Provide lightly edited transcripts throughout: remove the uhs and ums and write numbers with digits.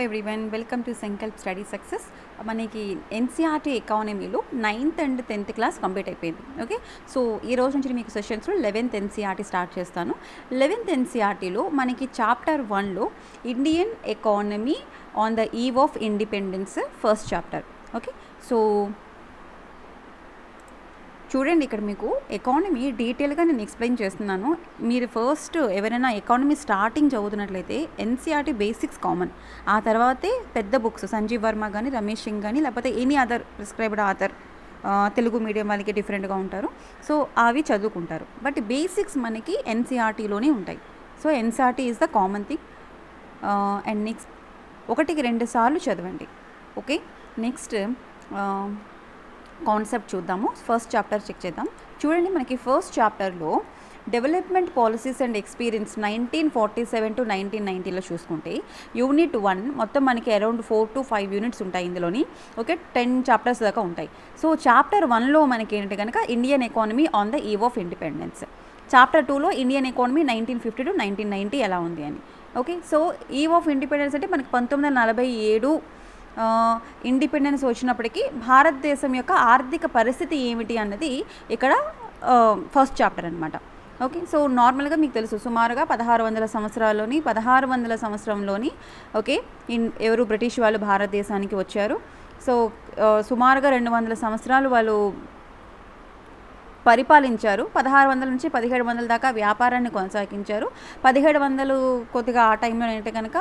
Everyone, welcome to SankalpStudySuccess. మనకి NCERT ఎకానమీలో 9th and 10th class complete అయిపోయింది. Okay, so ఈ రోజు నుంచి మీకు సెషన్స్లో 11th NCERT స్టార్ట్ చేస్తాను. 11th NCERTలో మనకి చాప్టర్ 1లో Indian economy on the eve of independence first chapter. Okay, so చూడండి, ఇక్కడ మీకు ఎకానమీ డీటెయిల్గా నేను ఎక్స్ప్లెయిన్ చేస్తున్నాను. మీరు ఫస్ట్ ఎవరైనా ఎకానమీ స్టార్టింగ్ చదువుతున్నట్లయితే ఎన్సీఆర్టీ బేసిక్స్ కామన్, ఆ తర్వాతే పెద్ద బుక్స్ సంజీవ్ వర్మ కానీ, రమేష్ సింగ్ కానీ, లేకపోతే any other prescribed author, Telugu medium వాళ్ళకి డిఫరెంట్గా ఉంటారు, సో అవి చదువుకుంటారు. బట్ బేసిక్స్ మనకి ఎన్సీఆర్టీలోనే ఉంటాయి. So NCERT is the common thing. And next 1-2 సార్లు చదవండి. ఓకే, నెక్స్ట్ కాన్సెప్ట్ చూద్దాము. ఫస్ట్ చాప్టర్ చెక్ చేద్దాం. చూడండి, మనకి ఫస్ట్ చాప్టర్లో development policies and experience 1947 to 1990లో చూసుకుంటే యూనిట్ 1 మొత్తం మనకి అరౌండ్ 4 to 5 యూనిట్స్ ఉంటాయి ఇందులోని. ఓకే, 10 చాప్టర్స్ దాకా ఉంటాయి. సో చాప్టర్ 1లో మనకి ఏంటంటే కనుక Indian economy on the eve of independence, chapter 2లో ఇండియన్ ఎకానమీ 1950 to 1990 ఎలా ఉంది అని. Okay, so eve of independence అంటే మనకి 1947 ఇండిపెండెన్స్ వచ్చినప్పటికీ భారతదేశం యొక్క ఆర్థిక పరిస్థితి ఏమిటి అన్నది ఇక్కడ ఫస్ట్ చాప్టర్ అనమాట. ఓకే, సో నార్మల్గా మీకు తెలుసు, సుమారుగా 1600 సంవత్సరంలోని ఓకే ఎవరు బ్రిటిష్ వాళ్ళు భారతదేశానికి వచ్చారు. సో సుమారుగా 200 సంవత్సరాలు వాళ్ళు పరిపాలించారు. 1600 నుంచి 1700 దాకా వ్యాపారాన్ని కొనసాగించారు. 1700 కొద్దిగా ఆ టైంలో ఏంటంటే కనుక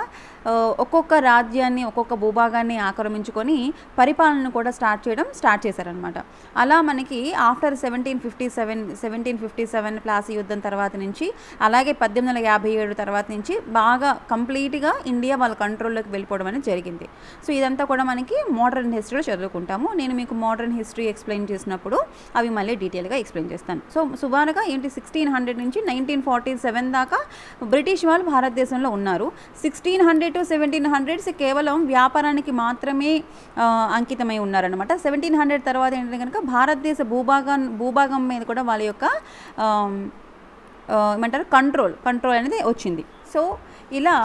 ఒక్కొక్క రాజ్యాన్ని, ఒక్కొక్క భూభాగాన్ని ఆక్రమించుకొని పరిపాలన కూడా స్టార్ట్ చేశారనమాట. అలా మనకి ఆఫ్టర్ 1757 ప్లాసీ యుద్ధం తర్వాత నుంచి, అలాగే 1857 తర్వాత నుంచి బాగా కంప్లీట్గా ఇండియా వాళ్ళ కంట్రోల్లోకి వెళ్ళిపోవడం అనేది జరిగింది. సో ఇదంతా కూడా మనకి మోడర్న్ హిస్టరీలో చదువుకుంటాము. నేను మీకు మోడర్న్ హిస్టరీ ఎక్స్ప్లెయిన్ చేసినప్పుడు అవి మళ్ళీ డీటెయిల్గా ఎక్స్ప్లెయిన్ చేస్తాను. సో సుమారుగా ఏంటి 1600 నుంచి 1947 దాకా బ్రిటిష్ వాళ్ళు భారతదేశంలో ఉన్నారు. 1600 to 1700 కేవలం వ్యాపారానికి మాత్రమే అంకితమై ఉన్నారనమాట. 1700 తర్వాత ఏంటంటే కనుక భారతదేశ భూభాగం మీద కూడా వాళ్ళ యొక్క ఏమంటారు కంట్రోల్ అనేది వచ్చింది. సో ఇలా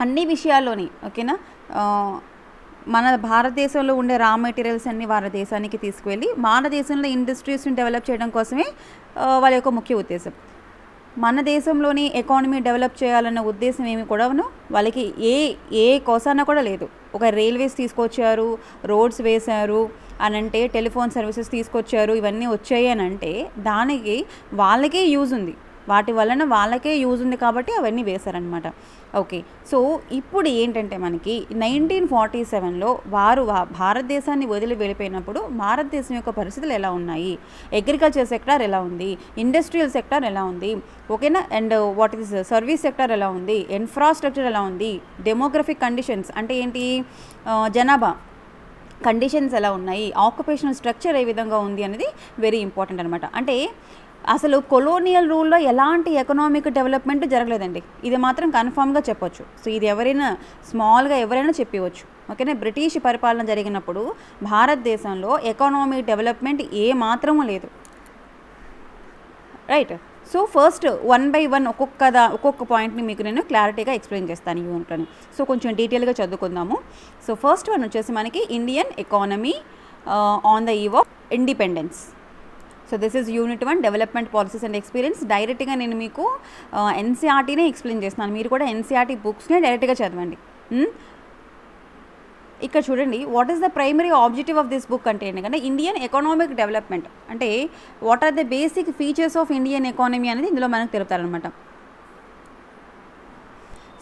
అన్ని విషయాల్లోని ఓకేనా, మన భారతదేశంలో ఉండే రా మెటీరియల్స్ అన్ని వారి దేశానికి తీసుకువెళ్ళి మన దేశంలో ఇండస్ట్రీస్ని డెవలప్ చేయడం కోసమే వాళ్ళ యొక్క ముఖ్య ఉద్దేశం. మన దేశంలోని ఎకానమీ డెవలప్ చేయాలన్న ఉద్దేశం ఏమి కూడాను వాళ్ళకి ఏ కోసాన కూడా లేదు. ఒక రైల్వేస్ తీసుకొచ్చారు, రోడ్స్ వేశారు అని అంటే, టెలిఫోన్ సర్వీసెస్ తీసుకొచ్చారు, ఇవన్నీ వచ్చాయి అని అంటే దానికి వాళ్ళకే యూజ్ ఉంది, వాటి వలన వాళ్ళకే యూజ్ ఉంది కాబట్టి అవన్నీ వేశారనమాట. ఓకే, సో ఇప్పుడు ఏంటంటే మనకి 1947లో వారు భారతదేశాన్ని వదిలి వెళ్ళిపోయినప్పుడు భారతదేశం యొక్క పరిస్థితులు ఎలా ఉన్నాయి, అగ్రికల్చర్ సెక్టార్ ఎలా ఉంది, ఇండస్ట్రియల్ సెక్టార్ ఎలా ఉంది, ఓకేనా, and what is service sector ఎలా ఉంది, ఇన్ఫ్రాస్ట్రక్చర్ ఎలా ఉంది, డెమోగ్రఫిక్ కండిషన్స్ అంటే ఏంటి, జనాభా కండిషన్స్ ఎలా ఉన్నాయి, ఆక్యుపేషనల్ స్ట్రక్చర్ ఏ విధంగా ఉంది అనేది వెరీ ఇంపార్టెంట్ అనమాట. అంటే అసలు కొలోనియల్ రూల్లో ఎలాంటి ఎకనామిక్ డెవలప్మెంట్ జరగలేదండి, ఇది మాత్రం కన్ఫామ్గా చెప్పొచ్చు. సో ఇది ఎవరైనా చెప్పవచ్చు. ఓకేనా, బ్రిటిష్ పరిపాలన జరిగినప్పుడు భారతదేశంలో ఎకనామిక్ డెవలప్మెంట్ ఏ మాత్రము లేదు. రైట్, సో ఫస్ట్ 1 by 1 ఒక్కొక్క పాయింట్ని మీకు నేను క్లారిటీగా ఎక్స్ప్లెయిన్ చేస్తాను ఈ యూనిట్లోని. సో కొంచెం డీటెయిల్గా చదువుకుందాము. సో ఫస్ట్ వన్ వచ్చేసి మనకి Indian economy on the eve of independence. So this is unit 1 development policies and experience. డైరెక్ట్గా నేను మీకు ఎన్సీఆర్టీనే ఎక్స్ప్లెయిన్ చేస్తున్నాను, మీరు కూడా ఎన్సీఆర్టీ బుక్స్నే డైరెక్ట్గా చదవండి. ఇక్కడ చూడండి, what is the primary objective of this book అంటే ఏంటంటే ఇండియన్ ఎకనామిక్ డెవలప్మెంట్ అంటే what are the basic features of Indian economy అనేది ఇందులో మనకు తెలుపుతారనమాట.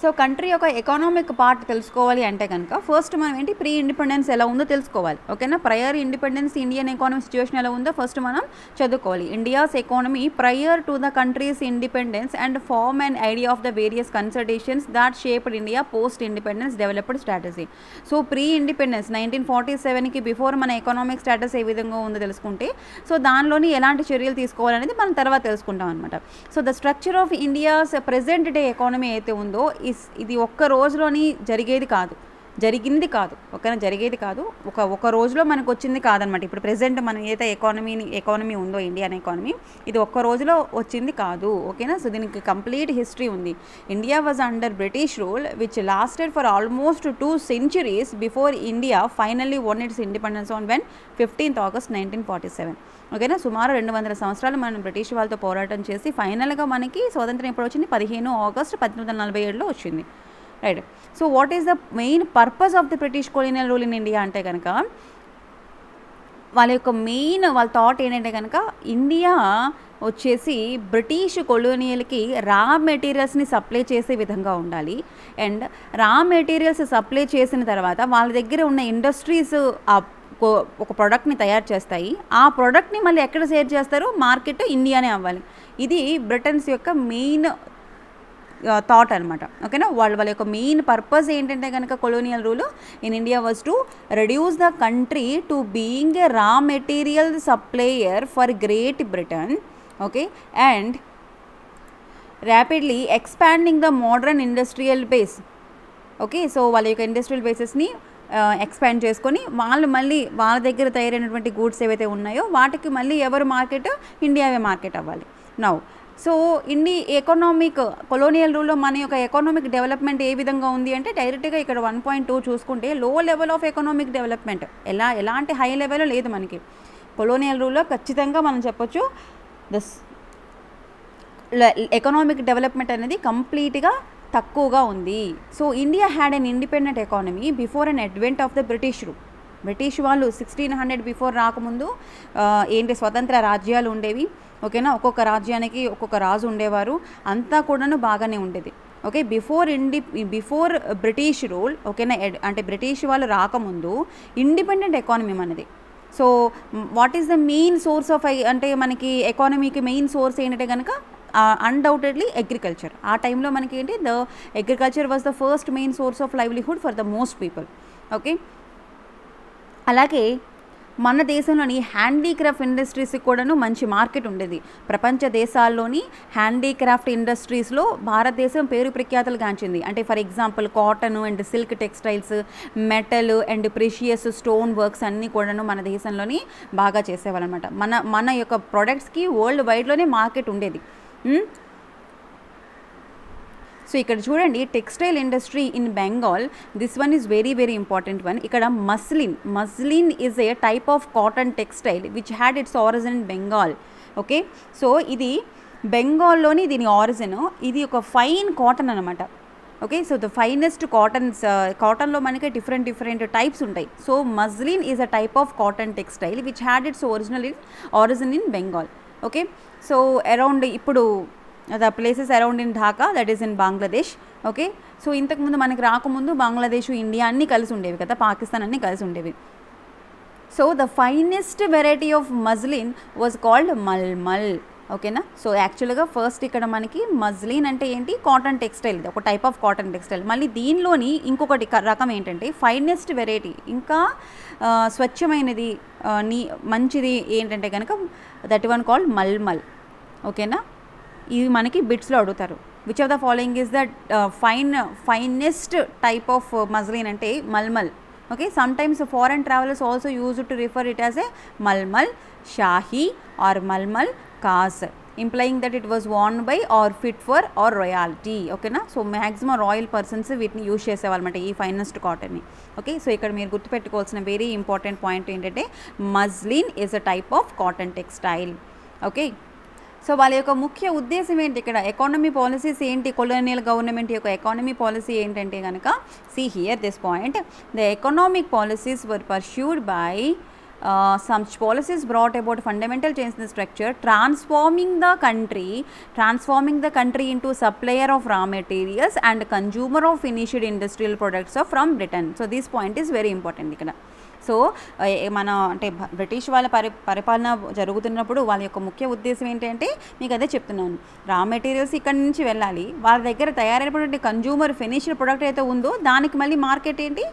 సో కంట్రీ యొక్క ఎకనామిక్ పార్ట్ తెలుసుకోవాలి అంటే కనుక ఫస్ట్ మనం ఏంటి, ప్రీ ఇండిపెండెన్స్ ఎలా ఉందో తెలుసుకోవాలి. ఓకేనా, prior independence Indian economy situation ఎలా ఉందో ఫస్ట్ మనం చదువుకోవాలి. India's economy prior to the country's independence and form and idea of the various consultations that shaped India post independence developed strategy. So pre independence 1947కి before మన economic status ఏ విధంగా ఉందో తెలుసుకుంటే, సో దానిలోని ఎలాంటి చర్యలు తీసుకోవాలనేది మనం తర్వాత తెలుసుకుంటాం అనమాట. So the structure of India's present day economy అయితే ఉందో ఇది ఒక్క రోజులోని జరిగేది కాదు. జరిగింది కాదు, ఓకేనా, జరిగేది కాదు, ఒక రోజులో మనకు వచ్చింది కాదనమాట. ఇప్పుడు ప్రెసెంట్ మనం ఏదైతే ఎకానమీ ఉందో ఇండియన్ ఎకానమీ, ఇది ఒక్క రోజులో వచ్చింది కాదు, ఓకేనా. సో దీనికి కంప్లీట్ హిస్టరీ ఉంది. India was under British rule which lasted for almost 2 centuries before India finally one it's independence on 15th August 1947, ఓకేనా. సుమారు 200 సంవత్సరాలు మనం బ్రిటిష్ వాళ్ళతో పోరాటం చేసి ఫైనల్గా మనకి స్వాతంత్రం ఎప్పుడు వచ్చింది, 15 ఆగస్టు 1847లో వచ్చింది, right. So what is the main purpose of the British colonial rule in India అంటే కనుక, వాళ్ళ థాట్ ఏంటంటే కనుక, ఇండియా వచ్చేసి బ్రిటిష్ కొలోనియల్కి రా మెటీరియల్స్ని సప్లై చేసే విధంగా ఉండాలి. అండ్ రా మెటీరియల్స్ సప్లై చేసిన తర్వాత వాళ్ళ దగ్గర ఉన్న ఇండస్ట్రీస్ ఒక ప్రోడక్ట్ని తయారు చేస్తాయి. ఆ ప్రోడక్ట్ని మళ్ళీ ఎక్కడ సేల్ చేస్తారో, మార్కెట్ ఇండియానే అవ్వాలి. ఇది బ్రిటన్స్ యొక్క మెయిన్ థాట్ అనమాట, ఓకేనా. వాళ్ళ యొక్క మెయిన్ పర్పస్ ఏంటంటే కనుక, colonial rule in India was to reduce the country to being a raw material supplier for great Britain, okay, and rapidly expanding the modern industrial base, okay. So వాళ్ళ యొక్క industrial బేసెస్ని expand చేసుకొని వాళ్ళు మళ్ళీ వాళ్ళ దగ్గర తయారైనటువంటి గూడ్స్ ఏవైతే ఉన్నాయో వాటికి మళ్ళీ ఎవరు మార్కెట్, ఇండియావే మార్కెట్ అవ్వాలి. నౌ సో కొలోనియల్ రూల్లో మన యొక్క ఎకనామిక్ డెవలప్మెంట్ ఏ విధంగా ఉంది అంటే, డైరెక్ట్గా ఇక్కడ 1.2 చూసుకుంటే లో లెవెల్ ఆఫ్ ఎకనామిక్ డెవలప్మెంట్, ఎలాంటి హై లెవెల్ లేదు మనకి. కొలోనియల్ రూల్లో ఖచ్చితంగా మనం చెప్పొచ్చు దిస్ ఎకనామిక్ డెవలప్మెంట్ అనేది కంప్లీట్గా తక్కువగా ఉంది. So India had an independent economy before an advent of the British rule. British వాళ్ళు 1600 బిఫోర్ రాకముందు స్వతంత్ర రాజ్యాలు ఉండేవి, ఓకేనా. ఒక్కొక్క రాజ్యానికి ఒక్కొక్క రాజు ఉండేవారు, అంతా కూడాను బాగానే ఉండేది, ఓకే. బిఫోర్ బ్రిటిష్ రూల్, ఓకేనా, అంటే బ్రిటిష్ వాళ్ళు రాకముందు ఇండిపెండెంట్ ఎకానమీ మనది. So what is the main source of అంటే మనకి ఎకానమీకి మెయిన్ సోర్స్ ఏంటంటే కనుక, అన్డౌటెడ్లీ అగ్రికల్చర్. ఆ టైంలో మనకి ఏంటి, the agriculture was the first main source of livelihood for the most people, okay. అలాగే మన దేశంలోని హ్యాండీక్రాఫ్ట్ ఇండస్ట్రీస్కి కూడాను మంచి మార్కెట్ ఉండేది. ప్రపంచ దేశాల్లోని హ్యాండీక్రాఫ్ట్ ఇండస్ట్రీస్లో భారతదేశం పేరు ప్రఖ్యాతలు గాంచింది. అంటే for example cotton and silk textiles, metal and precious stone works అన్నీ కూడాను మన దేశంలోని బాగా చేసేవాళ్ళనమాట. మన యొక్క ప్రొడక్ట్స్కి వరల్డ్ వైడ్లోనే మార్కెట్ ఉండేది. సో ఇక్కడ చూడండి, textile industry in Bengal, this one is very very important one. ఇక్కడ muslin is a type of cotton textile which had its origin in Bengal, okay. So ఇది బెంగాల్లోని దీని ఆరిజిన్, ఇది ఒక ఫైన్ కాటన్ అనమాట, ఓకే. సో ద ఫైనెస్ట్ కాటన్లో మనకి different types ఉంటాయి. So muslin is a type of cotton textile which had its origin in Bengal, okay. So around ఇప్పుడు the places around in Dhaka, that is in Bangladesh, okay. So ఇంతకుముందు మనకి రాకముందు Bangladesh, India అన్నీ కలిసి ఉండేవి కదా, పాకిస్తాన్ అన్నీ కలిసి ఉండేవి. So the finest variety of muslin was called malmal, ఓకేనా. సో యాక్చువల్గా ఫస్ట్ ఇక్కడ మనకి మస్లిన్ అంటే ఏంటి, కాటన్ టెక్స్టైల్, ఇది ఒక టైప్ ఆఫ్ కాటన్ టెక్స్టైల్. మళ్ళీ దీనిలోని ఇంకొకటి రకం ఏంటంటే ఫైనెస్ట్ వెరైటీ, ఇంకా స్వచ్ఛమైనది, మంచిది ఏంటంటే కనుక దట్ వన్ కాల్డ్ మల్మల్, ఓకేనా. ఇవి మనకి బిట్స్లో అడుగుతారు. Which of the following is the finest type of muslin అంటే malmal, okay. Sometimes foreign travellers also use to refer it as a malmal shahi or malmal khas, implying that it was worn by or fit for or royalty, ఓకేనా. So maximum royal persons వీటిని use చేసేవాళ్ళమాట, ఈ finest కాటన్ని, okay. So ఇక్కడ మీరు గుర్తుపెట్టుకోవాల్సిన very important point ఏంటంటే muslin is a type of cotton textile, okay. So వాళ్ళ యొక్క ముఖ్య ఉద్దేశం ఏంటి, ఇక్కడ ఎకానమీ పాలసీస్ ఏంటి, కొలోనియల్ గవర్నమెంట్ యొక్క ఎకానమీ పాలసీ ఏంటంటే కనుక, see here this point, the economic policies were pursued by some policies brought about fundamental change in the structure, transforming the country into supplier of raw materials and consumer of finished industrial products from Britain. So this point is very important ikkada. So మన అంటే British వాళ్ళ పరిపాలన జరుగుతున్నప్పుడు వాళ్ళ యొక్క ముఖ్య ఉద్దేశం ఏంటంటే మీకు అదే చెప్తున్నాను, రా మెటీరియల్స్ ఇక్కడి నుంచి వెళ్ళాలి, వాళ్ళ దగ్గర తయారైనటువంటి కన్జ్యూమర్ ఫినిష్డ్ ప్రొడక్ట్ అయితే ఉందో దానికి మళ్ళీ మార్కెట్ ఏంటి,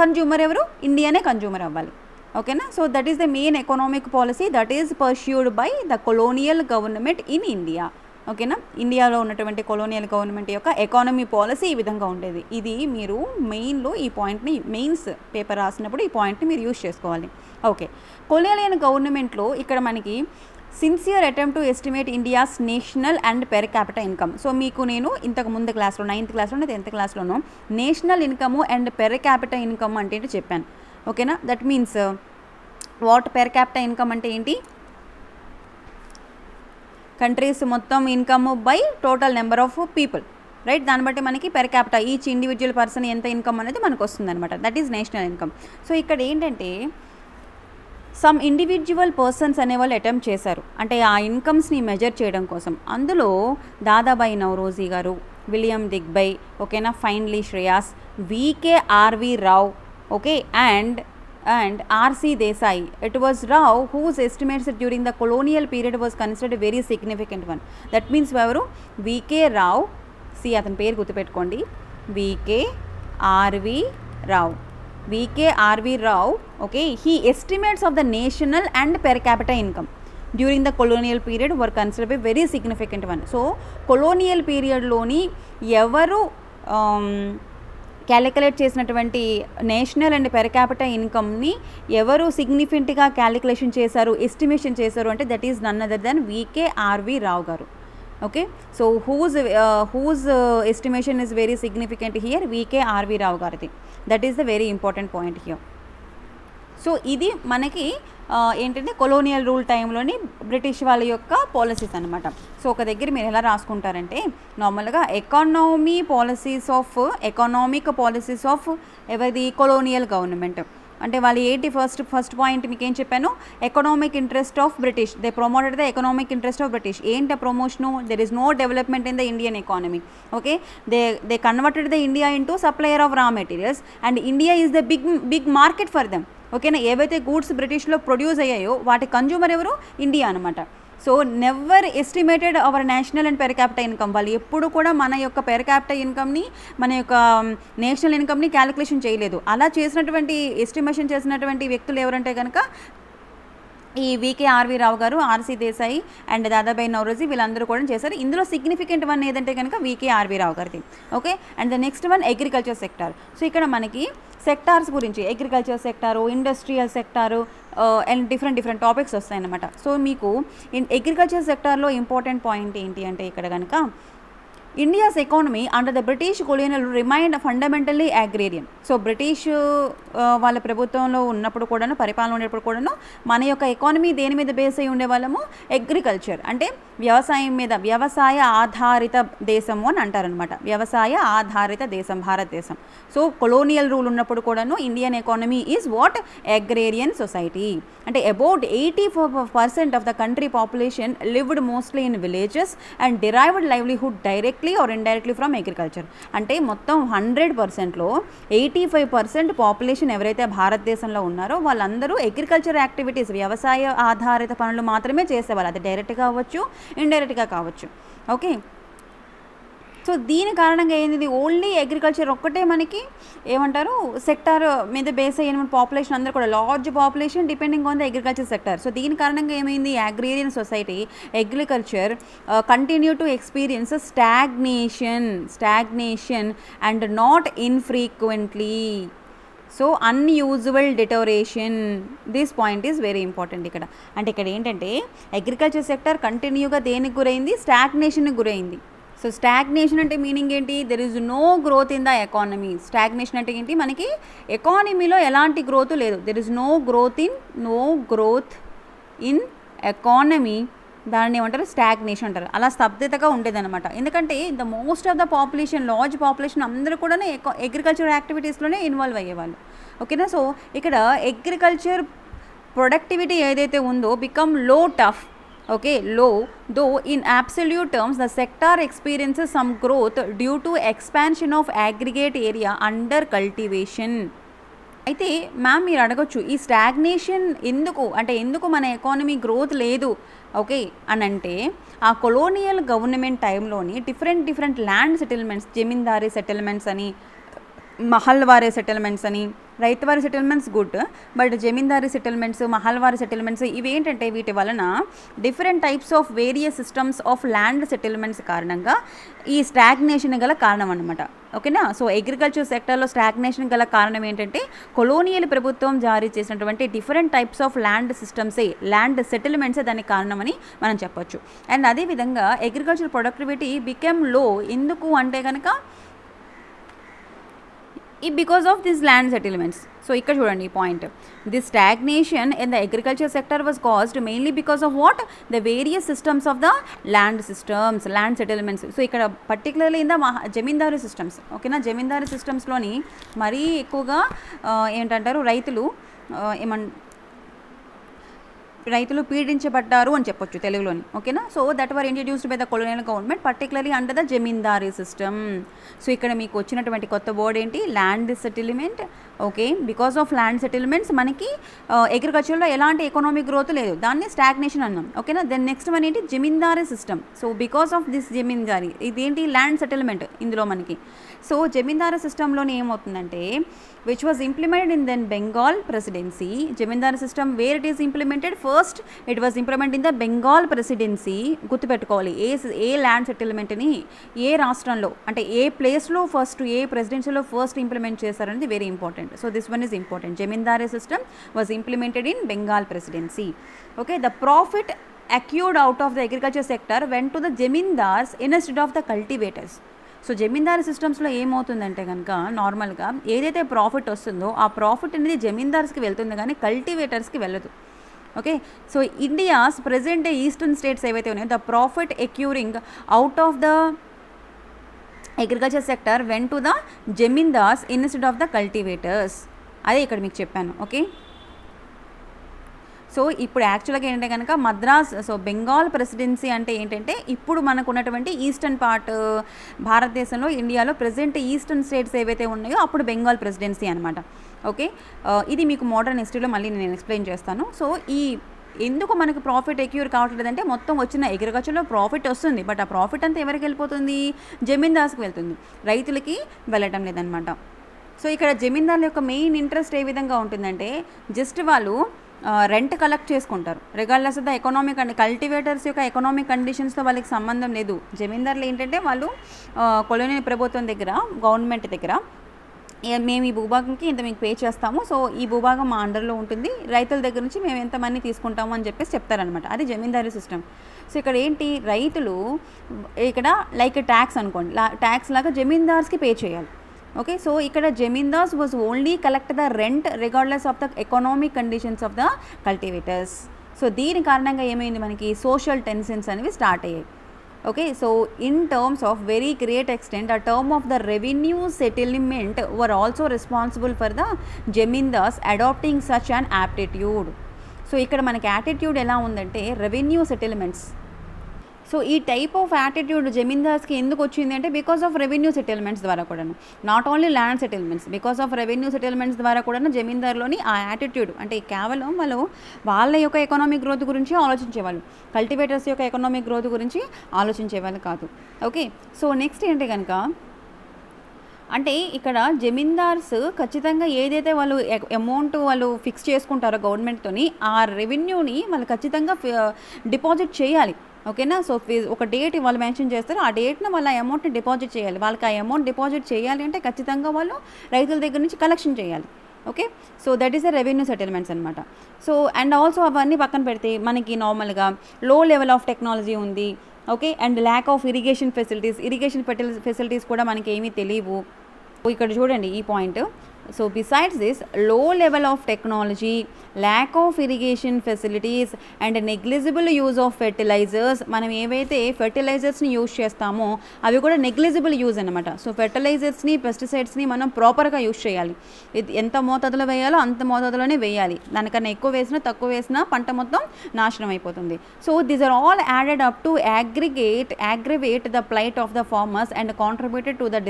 కన్జ్యూమర్ ఎవరు, ఇండియానే కన్జ్యూమర్ అవ్వాలి, ఓకేనా. So that is the main economic policy that is pursued by the colonial government in India, ఓకేనా. ఇండియాలో ఉన్నటువంటి కొలోనియల్ గవర్నమెంట్ యొక్క ఎకానమీ పాలసీ ఈ విధంగా ఉండేది. ఇది మీరు మెయిన్లో ఈ పాయింట్ని మెయిన్స్ పేపర్ రాసినప్పుడు ఈ పాయింట్ని మీరు యూజ్ చేసుకోవాలి. ఓకే, కొలోనియల్ గవర్నమెంట్లో ఇక్కడ మనకి sincere attempt to estimate India's national and per capital income. So మీకు నేను ఇంతకు ముందు క్లాస్లో 9th క్లాస్లోనో 10th క్లాస్లోనో national income and per capital income అంటే ఏంటో చెప్పాను. ఓకేనా, that means what per capital income అంటే ఏంటి, కంట్రీస్ మొత్తం income by total number of people, right. దాన్ని బట్టి మనకి per capital each individual person ఎంత ఇన్కమ్ అనేది మనకు వస్తుంది అనమాట. That is national income. So ఇక్కడ ఏంటంటే సమ్ ఇండివిజువల్ పర్సన్స్ అనేవాళ్ళు అటెంప్ట్ చేశారు, అంటే ఆ ఇన్కమ్స్ని మెజర్ చేయడం కోసం. అందులో దాదాబాయి నౌరోజీ గారు, విలియం దిగ్బై, ఓకేనా, finely Shreyas, VKRV Rao, okay, and R.C. Desai. It was Rao whose estimates during the colonial period was considered a very significant one. That means ఎవరు, VK Rao, see అతని పేరు గుర్తుపెట్టుకోండి, VKRV Rao. VKRV Rao, okay, he estimates of the national and per capita income during the colonial period were considered a very significant one. So colonial period లోని ఎవరు calculate చేసినటువంటి national and per capital ఇన్కమ్ని ఎవరు సిగ్నిఫికెంట్గా calculation చేశారు, estimation చేశారు అంటే that is none other than VKRV Rao garu. Okay, so whose estimation is very significant here, VKRV Rao గారిది. That is the very important point here. So ఇది మనకి ఏంటంటే కొలోనియల్ రూల్ టైంలోని బ్రిటిష్ వాళ్ళ యొక్క పాలసీస్ అనమాట. సో ఒక దగ్గర మీరు ఎలా రాసుకుంటారంటే నార్మల్గా ఎకానమిక్ పాలసీస్ ఆఫ్ ఎవరిది, కొలోనియల్ గవర్నమెంట్. అంటే వాళ్ళు ఏంటి, ఫస్ట్ పాయింట్ మీకు ఏం చెప్పాను, economic interest of British, they promoted the economic interest of British. ఏంటి promotion, there is no development in the Indian economy. Okay, they converted the India into supplier of raw materials and India is the big market for them. ఓకేనా, ఏవైతే goods బ్రిటిష్లో produce అయ్యాయో వాటి consumer ఎవరు, India అనమాట. So never estimated our national and per capital income. వాళ్ళు ఎప్పుడు కూడా మన యొక్క పెర్ క్యాపిటల్ ఇన్కమ్ని, మన యొక్క నేషనల్ ఇన్కమ్ని క్యాలిక్యులేషన్ చేయలేదు. అలా చేసినటువంటి ఎస్టిమేషన్ చేసినటువంటి వ్యక్తులు ఎవరంటే కనుక ఈ VKRV రావు గారు, R.C. దేశాయి అండ్ దాదాబాయి నౌరోజీ, వీళ్ళందరూ కూడా చేశారు. ఇందులో సిగ్నిఫికెంట్ వన్ ఏదంటే కనుక VKRV రావు గారిది. Okay, and the next one agriculture sector. So ఇక్కడ మనకి సెక్టార్స్ గురించి agriculture sector, industrial sector and different topics వస్తాయన్నమాట. సో మీకు అగ్రికల్చర్ సెక్టార్లో ఇంపార్టెంట్ పాయింట్ ఏంటి అంటే ఇక్కడ కనుక India's economy under the British colonial remained fundamentally agrarian. So British వాళ్ళ ప్రభుత్వంలో ఉన్నప్పుడు కూడాను, పరిపాలన ఉండేప్పుడు కూడాను మన యొక్క ఎకానమీ దేని మీద బేస్ అయి ఉండేవాళ్ళము, అగ్రికల్చర్ అంటే వ్యవసాయం మీద, వ్యవసాయ ఆధారిత దేశము అని అంటారనమాట. వ్యవసాయ ఆధారిత దేశం భారతదేశం. సో కొలోనియల్ రూల్ ఉన్నప్పుడు కూడాను Indian economy is what, agrarian society. అంటే about 84% of the country population lived mostly in villages and derived livelihood directly or indirectly from agriculture. అంటే మొత్తం 100%లో 85% పాపులేషన్ ఎవరైతే భారతదేశంలో ఉన్నారో వాళ్ళందరూ అగ్రికల్చర్ యాక్టివిటీస్, వ్యవసాయ ఆధారిత పనులు మాత్రమే చేసేవాళ్ళు. అది డైరెక్ట్గా అవ్వచ్చు, ఇండైరెక్ట్గా కావచ్చు. ఓకే, సో దీని కారణంగా ఏంది, ఓన్లీ అగ్రికల్చర్ ఒక్కటే మనకి ఏమంటారు సెక్టార్ మీద బేస్ అయిన పాపులేషన్ అందరూ కూడా large population depending on the agriculture sector. So దీని కారణంగా ఏమైంది, agrarian society, agriculture continue to experience stagnation and not infrequently. So unusual deterioration, this point is very important ఇక్కడ. అంటే ఇక్కడ ఏంటంటే అగ్రికల్చర్ సెక్టర్ కంటిన్యూగా దేనికి గురైంది, స్టాగ్నేషన్కి గురైంది. సో స్టాగ్నేషన్ అంటే మీనింగ్ ఏంటి, there is no growth in the economy. Stagnation అంటే ఏంటి, మనకి ఎకానమీలో ఎలాంటి గ్రోత్ లేదు. There is no growth in economy, దాన్ని ఏమంటారు, స్టాగ్నేషన్ అంటారు. అలా స్తబ్దతగా ఉండేదన్నమాట. ఎందుకంటే the most of the population, large population అందరూ కూడా అగ్రికల్చర్ యాక్టివిటీస్లోనే ఇన్వాల్వ్ అయ్యేవాళ్ళు. ఓకేనా, సో ఇక్కడ అగ్రికల్చర్ ప్రొడక్టివిటీ ఏదైతే ఉందో బికమ్ లో tough. Okay, low, though in absolute terms the sector experiences some growth due to expansion of aggregate area under cultivation. అయితే ma'am మీరు అడగొచ్చు, ఈ స్టాగ్నేషన్ ఎందుకు మన ఎకానమీ గ్రోత్ లేదు, ఓకే అని అంటే ఆ కొలోనియల్ గవర్నమెంట్ టైంలోని different land settlements, zamindari settlements అని మహల్వారీ సెటిల్మెంట్స్ అని, ryotwari settlements good, but zamindari settlements, mahalwari settlements ఇవి ఏంటంటే వీటి వలన different types of various systems of land settlements కారణంగా ఈ స్టాగ్నేషన్ గల కారణం అనమాట. ఓకేనా. సో అగ్రికల్చర్ సెక్టర్లో స్టాగ్నేషన్ గల కారణం ఏంటంటే కొలోనియల్ ప్రభుత్వం జారీ చేసినటువంటి డిఫరెంట్ టైప్స్ ఆఫ్ ల్యాండ్ సిస్టమ్సే, ల్యాండ్ సెటిల్మెంట్సే దానికి కారణమని మనం చెప్పొచ్చు. అండ్ అదేవిధంగా అగ్రికల్చర్ ప్రొడక్టివిటీ బికెమ్ లో ఎందుకు అంటే కనుక because of this land settlements. So ఇక్కడ చూడండి ఈ point, this stagnation in the agriculture sector was caused mainly because of what, the various systems of the land systems, land settlements. So ఇక్కడ particularly in the zamindari systems. ఓకేనా. జమీందారీ సిస్టమ్స్లోని మరీ ఎక్కువగా ఏంటంటారు రైతులు పీడించబడ్డారు అని చెప్పొచ్చు తెలుగులోని. ఓకేనా. So that were introduced by the colonial government particularly under the zamindari system. So ఇక్కడ మీకు వచ్చినటువంటి కొత్త వర్డ్ ఏంటి, land settlement. Okay. Because of land settlements మనకి అగ్రికల్చర్లో ఎలాంటి ఎకనామిక్ గ్రోత్ లేదు, దాన్ని స్టాగ్నేషన్ అన్నాం. ఓకేనా. దెన్ నెక్స్ట్ వన్ ఏంటి, zamindari system. So because of this zamindari, ఇదేంటి ల్యాండ్ సెటిల్మెంట్ ఇందులో మనకి. సో జమీందారీ సిస్టంలోనే ఏమవుతుందంటే which was implemented in then Bengal presidency. Zamindari system where it is implemented, first it was implement in the Bengal presidency. గుర్తుపెట్టుకోవాలి, ఏ ల్యాండ్ సెటిల్మెంట్ని ఏ రాష్ట్రంలో అంటే ఏ ప్లేస్లో ఫస్ట్, ఏ ప్రెసిడెన్సీలో ఫస్ట్ ఇంప్లిమెంట్ చేశారనేది very important. So this one is important. Jamindari system was implemented in Bengal presidency. Okay, the profit accrued out of the agriculture sector went to the jamindars instead of the cultivators. So zamindari సిస్టమ్స్లో ఏమవుతుందంటే కనుక నార్మల్గా ఏదైతే profit వస్తుందో ఆ profit అనేది జమీందార్స్కి వెళ్తుంది కానీ కల్టివేటర్స్కి వెళ్ళదు. Okay. So India's present day eastern states ఏవైతే ఉన్నాయో the profit accruing out of the agriculture sector went to the zamindars instead of the cultivators. అదే ఇక్కడ మీకు చెప్పాను. ఓకే. సో ఇప్పుడు యాక్చువల్గా ఏంటంటే కనుక మద్రాస్, సో బెంగాల్ ప్రెసిడెన్సీ అంటే ఏంటంటే ఇప్పుడు మనకు ఉన్నటువంటి ఈస్టర్న్ పార్ట్ భారతదేశంలో ఇండియాలో ప్రెజెంట్ ఈస్టర్న్ స్టేట్స్ ఏవైతే ఉన్నాయో అప్పుడు బెంగాల్ ప్రెసిడెన్సీ అనమాట. ఓకే. ఇది మీకు మోడర్న్ హిస్టరీలో మళ్ళీ నేను ఎక్స్ప్లెయిన్ చేస్తాను. సో ఈ ఎందుకు మనకు ప్రాఫిట్ ఎక్యూర్ కావట్లేదంటే మొత్తం వచ్చిన అగ్రికల్చర్లో ప్రాఫిట్ వస్తుంది, బట్ ఆ ప్రాఫిట్ అంతా ఎవరికి వెళ్ళిపోతుంది, జమీందార్స్కి వెళ్తుంది, రైతులకి వెళ్ళటం లేదనమాట. సో ఇక్కడ జమీందార్ల యొక్క మెయిన్ ఇంట్రెస్ట్ ఏ విధంగా ఉంటుందంటే జస్ట్ వాళ్ళు రెంట్ కలెక్ట్ చేసుకుంటారు, regardless of the economic and cultivators యొక్క ఎకనామిక్ కండిషన్స్తో వాళ్ళకి సంబంధం లేదు. జమీందార్లు ఏంటంటే వాళ్ళు కొలోనియల్ ప్రభుత్వం దగ్గర, గవర్నమెంట్ దగ్గర మేము ఈ భూభాగంకి ఇంత మీకు పే చేస్తాము, సో ఈ భూభాగం మా అండర్లో ఉంటుంది, రైతుల దగ్గర నుంచి మేము ఎంత మనీ తీసుకుంటాము అని చెప్పేసి చెప్తారనమాట. అది జమీందారీ సిస్టమ్. సో ఇక్కడ ఏంటి, రైతులు ఇక్కడ లైక్ ట్యాక్స్ అనుకోండి, ట్యాక్స్ లాగా జమీందార్స్కి పే చేయాలి. ఓకే. సో ఇక్కడ zamindars was only collect the rent regardless of the economic conditions of the cultivators. So దీని కారణంగా ఏమైంది, మనకి సోషల్ టెన్షన్స్ అనేవి స్టార్ట్ అయ్యాయి. Okay, so in terms of very great extent, a term of the revenue settlement were also responsible for the jamindars adopting such an aptitude. So ఇక్కడ మనకి attitude ఎలా ఉందంటే రెవెన్యూ సెటిల్మెంట్స్. సో ఈ type of attitude జమీందార్స్కి ఎందుకు వచ్చింది అంటే because of revenue settlements ద్వారా కూడాను, not only land settlements, because of revenue settlements ద్వారా కూడా జమీందార్లోని ఆ యాటిట్యూడ్ అంటే కేవలం వాళ్ళ యొక్క ఎకనామిక్ గ్రోత్ గురించి ఆలోచించేవాళ్ళు, కల్టివేటర్స్ యొక్క ఎకనామిక్ గ్రోత్ గురించి ఆలోచించేవాళ్ళు కాదు. ఓకే. సో నెక్స్ట్ ఏంటి కనుక అంటే ఇక్కడ జమీందార్స్ ఖచ్చితంగా ఏదైతే వాళ్ళు అమౌంట్ వాళ్ళు ఫిక్స్ చేసుకుంటారో గవర్నమెంట్తోని ఆ రెవెన్యూని వాళ్ళు ఖచ్చితంగా డిపాజిట్ చేయాలి. ఓకేనా. సో ఒక డేట్ వాళ్ళు మెన్షన్ చేస్తారు, ఆ డేట్ని వాళ్ళ అమౌంట్ని డిపాజిట్ చేయాలి. వాళ్ళకి ఆ అమౌంట్ డిపాజిట్ చేయాలి అంటే ఖచ్చితంగా వాళ్ళు రైతుల దగ్గర నుంచి కలెక్షన్ చేయాలి. Okay. So that is the revenue settlements అనమాట. సో అండ్ ఆల్సో అవన్నీ పక్కన పెడితే మనకి నార్మల్గా లో లెవెల్ ఆఫ్ టెక్నాలజీ ఉంది. Okay. And lack of irrigation facilities కూడా మనకి ఏమీ తెలియవు. ఇక్కడ చూడండి ఈ point. So besides this low level of technology, lack of irrigation facilities and negligible use of fertilizers, మనం ఏవైతే ఫెర్టిలైజర్స్ని యూజ్ చేస్తామో అవి కూడా నెగ్లిజిబుల్ యూజ్ అనమాట. సో ఫెర్టిలైజర్స్ని, పెస్టిసైడ్స్ని మనం ప్రాపర్గా యూజ్ చేయాలి. ఇది ఎంత మోతాదులో వేయాలో అంత మోతాదులోనే వేయాలి, దానికన్నా ఎక్కువ వేసినా తక్కువ వేసినా పంట మొత్తం నాశనం అయిపోతుంది. So these are all added up to aggravate the plight of the farmers and contributed to the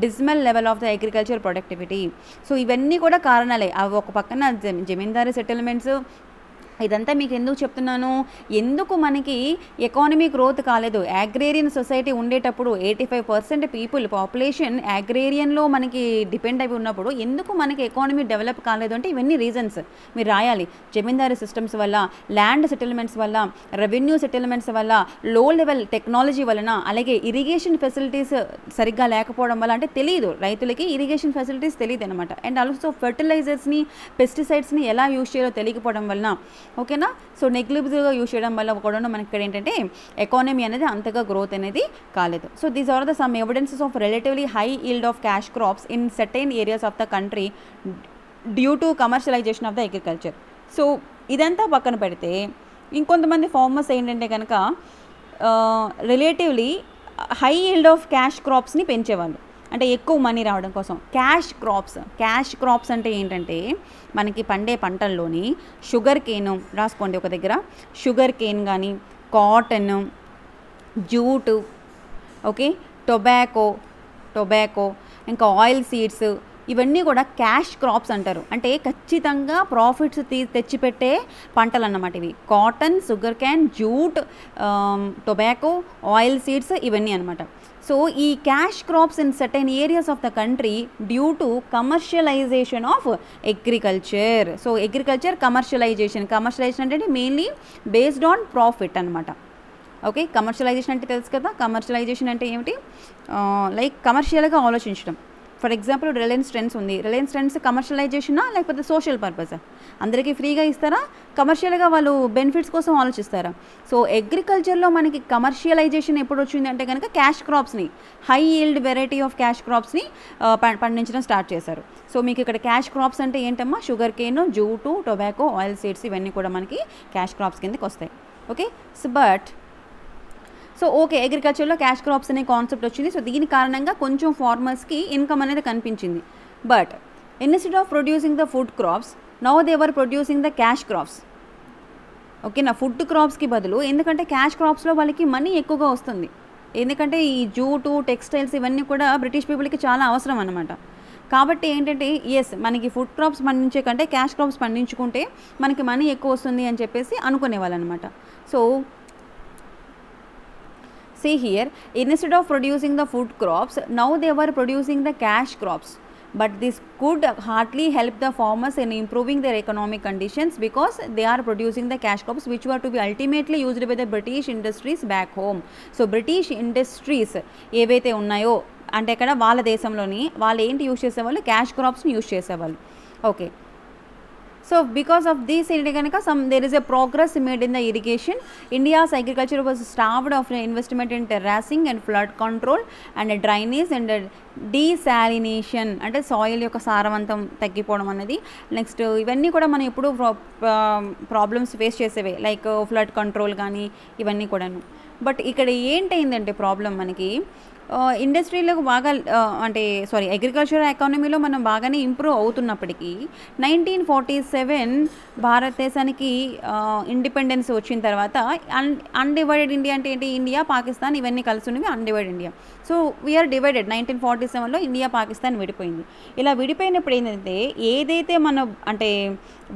dismal level of the agriculture productivity. So ఇవన్నీ కూడా కారణాలే. అవి ఒక పక్కన జమీందారీ సెటిల్మెంట్స్, ఇదంతా మీకు ఎందుకు చెప్తున్నాను, ఎందుకు మనకి ఎకానమీ గ్రోత్ కాలేదు, అగ్రేరియన్ సొసైటీ ఉండేటప్పుడు 85% పీపుల్ పాపులేషన్ అగ్రేరియన్లో మనకి డిపెండ్ అయి ఉన్నప్పుడు ఎందుకు మనకి ఎకానమీ డెవలప్ కాలేదు అంటే ఇవన్నీ రీజన్స్ మీరు రాయాలి. జమీందారీ సిస్టమ్స్ వల్ల, ల్యాండ్ సెటిల్మెంట్స్ వల్ల, రెవెన్యూ సెటిల్మెంట్స్ వల్ల, లో లెవెల్ టెక్నాలజీ వలన, అలాగే ఇరిగేషన్ ఫెసిలిటీస్ సరిగ్గా లేకపోవడం వల్ల, అంటే తెలియదు రైతులకి ఇరిగేషన్ ఫెసిలిటీస్ తెలియదు అనమాట. అండ్ ఆల్సో ఫెర్టిలైజర్స్ని, పెస్టిసైడ్స్ని ఎలా యూజ్ చేయాలో తెలియకపోవడం వలన, ఓకేనా. సో నెగ్లిజిబుల్గా యూజ్ చేయడం వల్ల కూడా మనకి ఇక్కడ ఏంటంటే ఎకానమీ అనేది అంతగా గ్రోత్ అనేది కాలేదు. So these are the some evidences of relatively high yield of cash crops in certain areas of the country due to commercialisation of the agriculture. So ఇదంతా పక్కన పెడితే ఇంకొంతమంది ఫార్మర్స్ ఏంటంటే కనుక relatively high yield of cash క్రాప్స్ని పెంచేవాళ్ళు, అంటే ఎక్కువ మనీ రావడం కోసం. క్యాష్ క్రాప్స్ అంటే ఏంటంటే మనకి పండే పంటల్లోని షుగర్ కేను, రాసుకోండి ఒక దగ్గర, షుగర్ కేన్ కానీ, కాటన్, జూటు, ఓకే, టొబాకో, ఇంకా ఆయిల్ సీడ్స్, ఇవన్నీ కూడా క్యాష్ క్రాప్స్ అంటారు. అంటే ఖచ్చితంగా ప్రాఫిట్స్ తెచ్చిపెట్టే పంటలు అన్నమాట ఇవి. Cotton, sugar cane, jute, tobacco, oil seeds, ఇవన్నీ అనమాట. సో ఈ cash crops in certain areas of the country due to commercialisation of agriculture. So agriculture commercialisation అంటే మెయిన్లీ బేస్డ్ ఆన్ ప్రాఫిట్ అనమాట. ఓకే, కమర్షియలైజేషన్ అంటే తెలుసు కదా, కమర్షియలైజేషన్ అంటే ఏమిటి, లైక్ కమర్షియల్గా ఆలోచించడం. ఫర్ ఎగ్జాంపుల్ రిలయన్స్ ట్రెండ్స్ ఉంది, రిలయన్స్ ట్రెండ్స్ కమర్షియలైజేషనా లేకపోతే సోషల్ పర్పసా? అందరికీ ఫ్రీగా ఇస్తారా, కమర్షియల్గా వాళ్ళు బెనిఫిట్స్ కోసం ఆలోచిస్తారా? సో అగ్రికల్చర్లో మనకి కమర్షియలైజేషన్ ఎప్పుడు వచ్చింది అంటే కనుక క్యాష్ క్రాప్స్ని, high yield variety of cash క్రాప్స్ని పండించడం స్టార్ట్ చేశారు. సో మీకు ఇక్కడ క్యాష్ క్రాప్స్ అంటే ఏంటమ్మా, sugar cane, jute, tobacco, oil seeds, ఇవన్నీ కూడా మనకి క్యాష్ క్రాప్స్ కిందకి వస్తాయి. ఓకే, సో ఓకే, అగ్రికల్చర్లో క్యాష్ క్రాప్స్ అనే కాన్సెప్ట్ వచ్చింది. సో దీని కారణంగా కొంచెం ఫార్మర్స్కి ఇన్కమ్ అనేది కనిపించింది. But instead of producing the food crops now they were producing the cash crops. ఓకేనా, ఫుడ్ క్రాప్స్కి బదులు, ఎందుకంటే క్యాష్ క్రాప్స్లో వాళ్ళకి మనీ ఎక్కువగా వస్తుంది. ఎందుకంటే ఈ జూటు, టెక్స్టైల్స్ ఇవన్నీ కూడా బ్రిటిష్ పీపుల్కి చాలా అవసరం అన్నమాట. కాబట్టి ఏంటంటే మనకి ఫుడ్ క్రాప్స్ పండించే కంటే క్యాష్ క్రాప్స్ పండించుకుంటే మనకి మనీ ఎక్కువ వస్తుంది అని చెప్పేసి అనుకునేవాళ్ళు అనమాట. So see here, instead of producing the food crops now they were producing the cash crops, but this could hardly help the farmers in improving their economic conditions because they are producing the cash crops which were to be ultimately used by the British industries back home. So British industries ఏవైతే ఉన్నాయో అంటే ఇక్కడ వాళ్ళ దేశంలోని వాళ్ళు ఏంటి use చేసేవాళ్ళు, cash క్రాప్స్ని use చేసేవాళ్ళు. Okay, so because of these ఏంటి కనుక there is a progress made in the irrigation. India's agriculture was starved of investment in terracing and flood control and drainage and desalination, అంటే soil యొక్క సారవంతం తగ్గిపోవడం అనేది. Next ఇవన్నీ కూడా మనం ఎప్పుడు ప్రాబ్లమ్స్ ఫేస్ చేసేవే, లైక్ ఫ్లడ్ కంట్రోల్ కానీ ఇవన్నీ కూడాను. బట్ ఇక్కడ ఏంటైందంటే ప్రాబ్లం మనకి ఇండస్ట్రీలో బాగా అగ్రికల్చర్ ఎకానమీలో మనం బాగానే ఇంప్రూవ్ అవుతున్నప్పటికీ 1947 భారతదేశానికి ఇండిపెండెన్స్ వచ్చిన తర్వాత అన్డివైడెడ్ ఇండియా అంటే ఏంటి, ఇండియా పాకిస్తాన్ ఇవన్నీ కలిసి ఉన్నవి undivided India. So we are divided. 1947లో ఇండియా పాకిస్తాన్ విడిపోయింది. ఇలా విడిపోయినప్పుడు ఏంటంటే ఏదైతే మన అంటే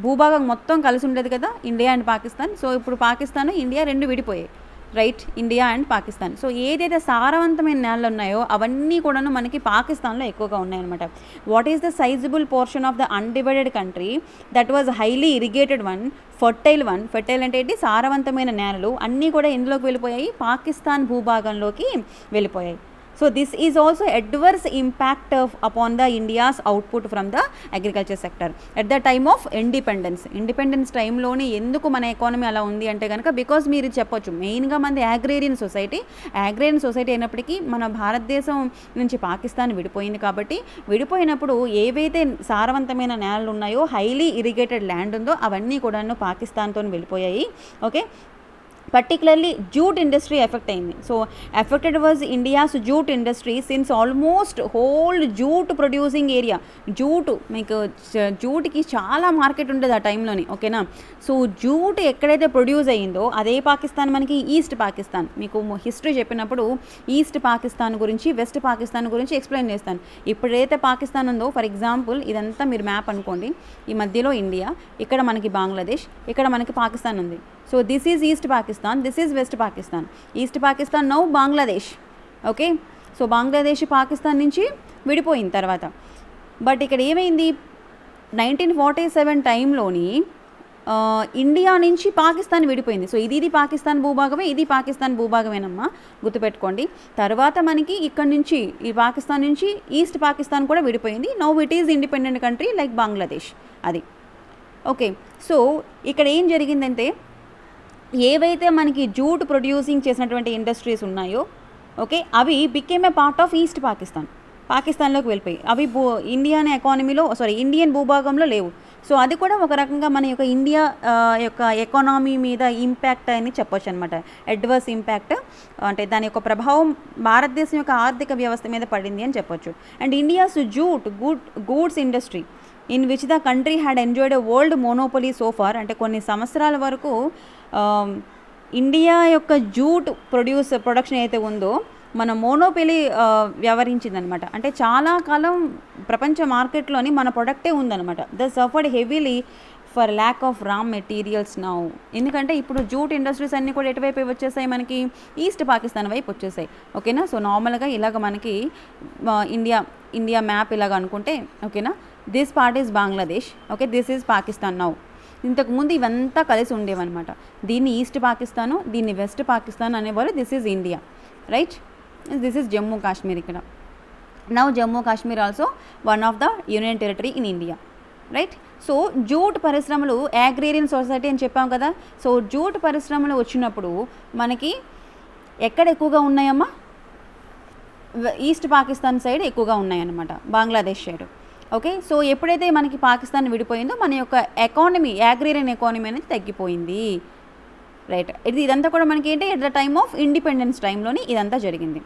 భూభాగం మొత్తం కలిసి ఉండేది కదా ఇండియా అండ్ పాకిస్తాన్. సో ఇప్పుడు పాకిస్తాన్, ఇండియా రెండు విడిపోయాయి, right, India and Pakistan. So ఏదైతే సారవంతమైన నేలలు ఉన్నాయో అవన్నీ కూడాను మనకి పాకిస్తాన్లో ఎక్కువగా ఉన్నాయన్నమాట. What is the sizeable portion of the undivided country that was highly irrigated one, fertile అంటే ఏంటి, సారవంతమైన నేలలు అన్నీ కూడా ఎందులోకి వెళ్ళిపోయాయి, పాకిస్తాన్ భూభాగంలోకి వెళ్ళిపోయాయి. So this is also adverse impact upon the India's output from the agriculture sector at the time of independence time లోనే ఎందుకు మన ఎకానమీ అలా ఉంది అంటే కనుక బికాజ్ మీరు చెప్పొచ్చు మెయిన్గా మనది అగ్రేరియన్ సొసైటీ అయినప్పటికీ మన భారతదేశం నుంచి పాకిస్తాన్ విడిపోయింది. కాబట్టి విడిపోయినప్పుడు ఏవైతే సారవంతమైన నేలలు ఉన్నాయో, హైలీ ఇరిగేటెడ్ ల్యాండ్ ఉందో అవన్నీ కూడాను పాకిస్తాన్తో వెళ్ళిపోయాయి. Okay, particularly jute industry effect అయింది. So affected was India's jute industry since almost whole jute producing area. మీకు జూట్కి చాలా మార్కెట్ ఉండేది ఆ టైంలోని, ఓకేనా. సో జూట్ ఎక్కడైతే ప్రొడ్యూస్ అయ్యిందో అదే పాకిస్తాన్, మనకి ఈస్ట్ పాకిస్తాన్. మీకు హిస్టరీ చెప్పినప్పుడు ఈస్ట్ పాకిస్తాన్ గురించి, వెస్ట్ పాకిస్తాన్ గురించి ఎక్స్ప్లెయిన్ చేస్తాను. ఇప్పుడైతే పాకిస్తాన్ ఉందో, ఫర్ ఎగ్జాంపుల్ ఇదంతా మీరు మ్యాప్ అనుకోండి, ఈ మధ్యలో ఇండియా, ఇక్కడ మనకి బంగ్లాదేశ్, ఇక్కడ మనకి పాకిస్తాన్ ఉంది. So this is east Pakistan, this is west Pakistan. East Pakistan now Bangladesh, okay. So Bangladesh Pakistan నుంచి విడిపోయిన తర్వాత, బట్ ఇక్కడ ఏమైంది, 1947 టైంలోని ఇండియా నుంచి పాకిస్తాన్ విడిపోయింది. సో ఇది పాకిస్తాన్ భూభాగమే, ఇది పాకిస్తాన్ భూభాగమేనమ్మా, గుర్తుపెట్టుకోండి. తర్వాత మనకి ఇక్కడ నుంచి ఈ పాకిస్తాన్ నుంచి ఈస్ట్ పాకిస్తాన్ కూడా విడిపోయింది. Now it is independent country like Bangladesh, అది ఓకే. సో ఇక్కడ ఏం జరిగిందంటే, ఏవైతే మనకి జూట్ ప్రొడ్యూసింగ్ చేసినటువంటి ఇండస్ట్రీస్ ఉన్నాయో, ఓకే, అవి became a part of east పాకిస్తాన్లోకి వెళ్ళిపోయి, అవి ఇండియన్ ఎకానమీలో ఇండియన్ భూభాగంలో లేవు. సో అది కూడా ఒక రకంగా మన యొక్క ఇండియా యొక్క ఎకానమీ మీద ఇంపాక్ట్ అని చెప్పొచ్చు అనమాట. అడ్వర్స్ ఇంపాక్ట్ అంటే దాని యొక్క ప్రభావం భారతదేశం యొక్క ఆర్థిక వ్యవస్థ మీద పడింది అని చెప్పొచ్చు. And India's goods industry in which the country had enjoyed a world monopoly so far. అంటే కొన్ని సంవత్సరాల వరకు ఇండియా యొక్క జూట్ ప్రొడక్షన్ అయితే ఉందో మన మోనోపొలీ వ్యవహరించిందనమాట. అంటే చాలా కాలం ప్రపంచ మార్కెట్లోని మన ప్రొడక్టే ఉందన్నమాట. The suffered heavily for lack of raw materials now. ఎందుకంటే ఇప్పుడు జూట్ ఇండస్ట్రీస్ అన్నీ కూడా ఎటువైపు వచ్చేసాయి, మనకి ఈస్ట్ పాకిస్తాన్ వైపు వచ్చేసాయి, ఓకేనా. సో నార్మల్గా ఇలాగ మనకి ఇండియా మ్యాప్ ఇలాగ అనుకుంటే, ఓకేనా, this part is Bangladesh, okay, this is Pakistan now. ఇంతకుముందు ఇవంతా కలిసి ఉండేవన్నమాట. దీన్ని ఈస్ట్ పాకిస్తాను, దీన్ని వెస్ట్ పాకిస్తాన్ అనేవారు. This is India, right. This is Jammu Kashmir. ఇక్కడ now Jammu Kashmir also one of the union territory in India, right. So jute పరిశ్రమలు అగ్రేరియన్ సొసైటీ అని చెప్పాం కదా. సో జూట్ పరిశ్రమలు వచ్చినప్పుడు మనకి ఎక్కడ ఎక్కువగా ఉన్నాయమ్మా, ఈస్ట్ పాకిస్తాన్ సైడ్ ఎక్కువగా ఉన్నాయన్నమాట, బంగ్లాదేశ్ సైడ్, ఓకే. సో ఎప్పుడైతే మనకి పాకిస్తాన్ విడిపోయిందో మన యొక్క ఎకానమీ, అగ్రేరియన్ ఎకానమీ అనేది తగ్గిపోయింది, రైట్. ఇదంతా కూడా మనకి ఏంటి, at the time of independence టైంలోని ఇదంతా జరిగింది,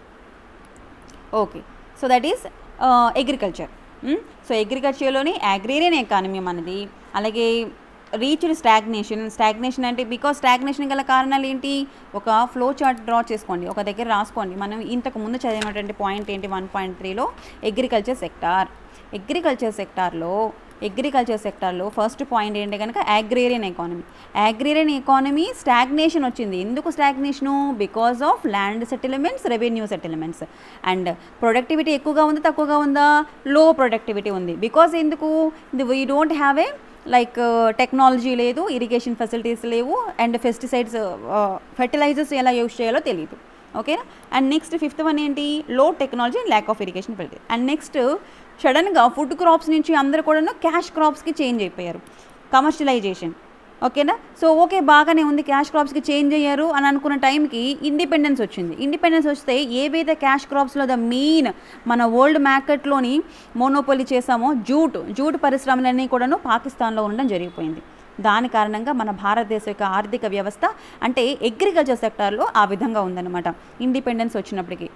okay. So that is agriculture. So అగ్రికల్చర్లోని అగ్రేరియన్ ఎకానమీ మనది. అలాగే రీచ్డ్ స్టాగ్నేషన్ అంటే బికాస్ స్టాగ్నేషన్ గల కారణాలు ఏంటి, ఒక ఫ్లో చార్ట్ డ్రా చేసుకోండి, ఒక దగ్గర రాసుకోండి. మనం ఇంతకు ముందు చదివినటువంటి పాయింట్ ఏంటి, 1.3లో అగ్రికల్చర్ సెక్టార్లో ఫస్ట్ పాయింట్ ఏంటి కనుక అగ్రేరియన్ ఎకానమీ స్టాగ్నేషన్ వచ్చింది. ఎందుకు stagnation, because of land settlements, revenue settlements. And productivity ఎక్కువగా ఉంది, తక్కువగా ఉందా, లో ప్రొడక్టివిటీ ఉంది. బికాస్ ఎందుకు, we don't have a like technology లేదు, ఇరిగేషన్ ఫెసిలిటీస్ లేవు, అండ్ పెస్టిసైడ్స్, ఫెర్టిలైజర్స్ ఎలా యూజ్ చేయాలో తెలియదు, ఓకేనా. అండ్ నెక్స్ట్ 5th వన్ ఏంటి, low technology and lack of irrigation facility. And next సడన్గా ఫుడ్ క్రాప్స్ నుంచి అందరూ కూడా క్యాష్ క్రాప్స్కి చేంజ్ అయిపోయారు, కమర్షియలైజేషన్, ఓకేనా. సో ఓకే, బాగానే ఉంది, క్యాష్ క్రాప్స్కి చేంజ్ అయ్యారు అని అనుకున్న టైంకి ఇండిపెండెన్స్ వచ్చింది. ఇండిపెండెన్స్ వస్తే ఏవైతే క్యాష్ క్రాప్స్లో ద మెయిన్ మన వరల్డ్ మార్కెట్లోని మోనోపొలీ చేసామో జూట్ పరిశ్రమలన్నీ కూడాను పాకిస్తాన్లో ఉండడం జరిగిపోయింది. దాని కారణంగా మన భారతదేశం యొక్క ఆర్థిక వ్యవస్థ అంటే అగ్రికల్చర్ సెక్టార్లో ఆ విధంగా ఉందన్నమాట ఇండిపెండెన్స్ వచ్చినప్పటికీ.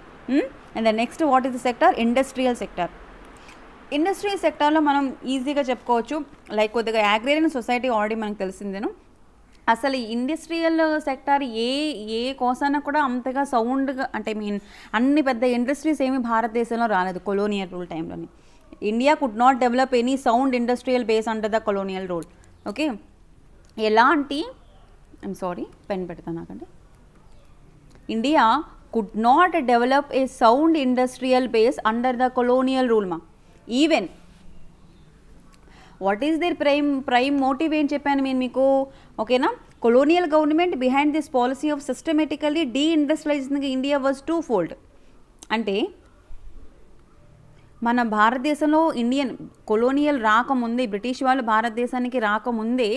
And the next what is the sector, industrial సెక్టార్లో మనం ఈజీగా చెప్పుకోవచ్చు, లైక్ కొద్దిగా అగ్రేరియన్ సొసైటీ ఆల్రెడీ మనకు తెలిసిందేను. అసలు ఇండస్ట్రియల్ సెక్టార్ ఏ కోసాన కూడా అంతగా సౌండ్గా అంటే అన్ని పెద్ద ఇండస్ట్రీస్ ఏమి భారతదేశంలో రాలేదు కొలోనియల్ రూల్ టైంలోని. India could not develop any sound industrial base under the colonial rule, okay. ఎలాంటి పెన్ పెడతాను నాకండి. India could not develop a sound industrial base under the colonial rule మా. Even what is their prime motive ఏం చెప్పాను నేను మీకు, ఓకేనా. Colonial government behind this policy of systematically deindustrialising India was 2-fold. అంటే మన భారతదేశంలో ఇండియన్ కొలోనియల్ రాకముందే, బ్రిటిష్ వాళ్ళు భారతదేశానికి రాకముందే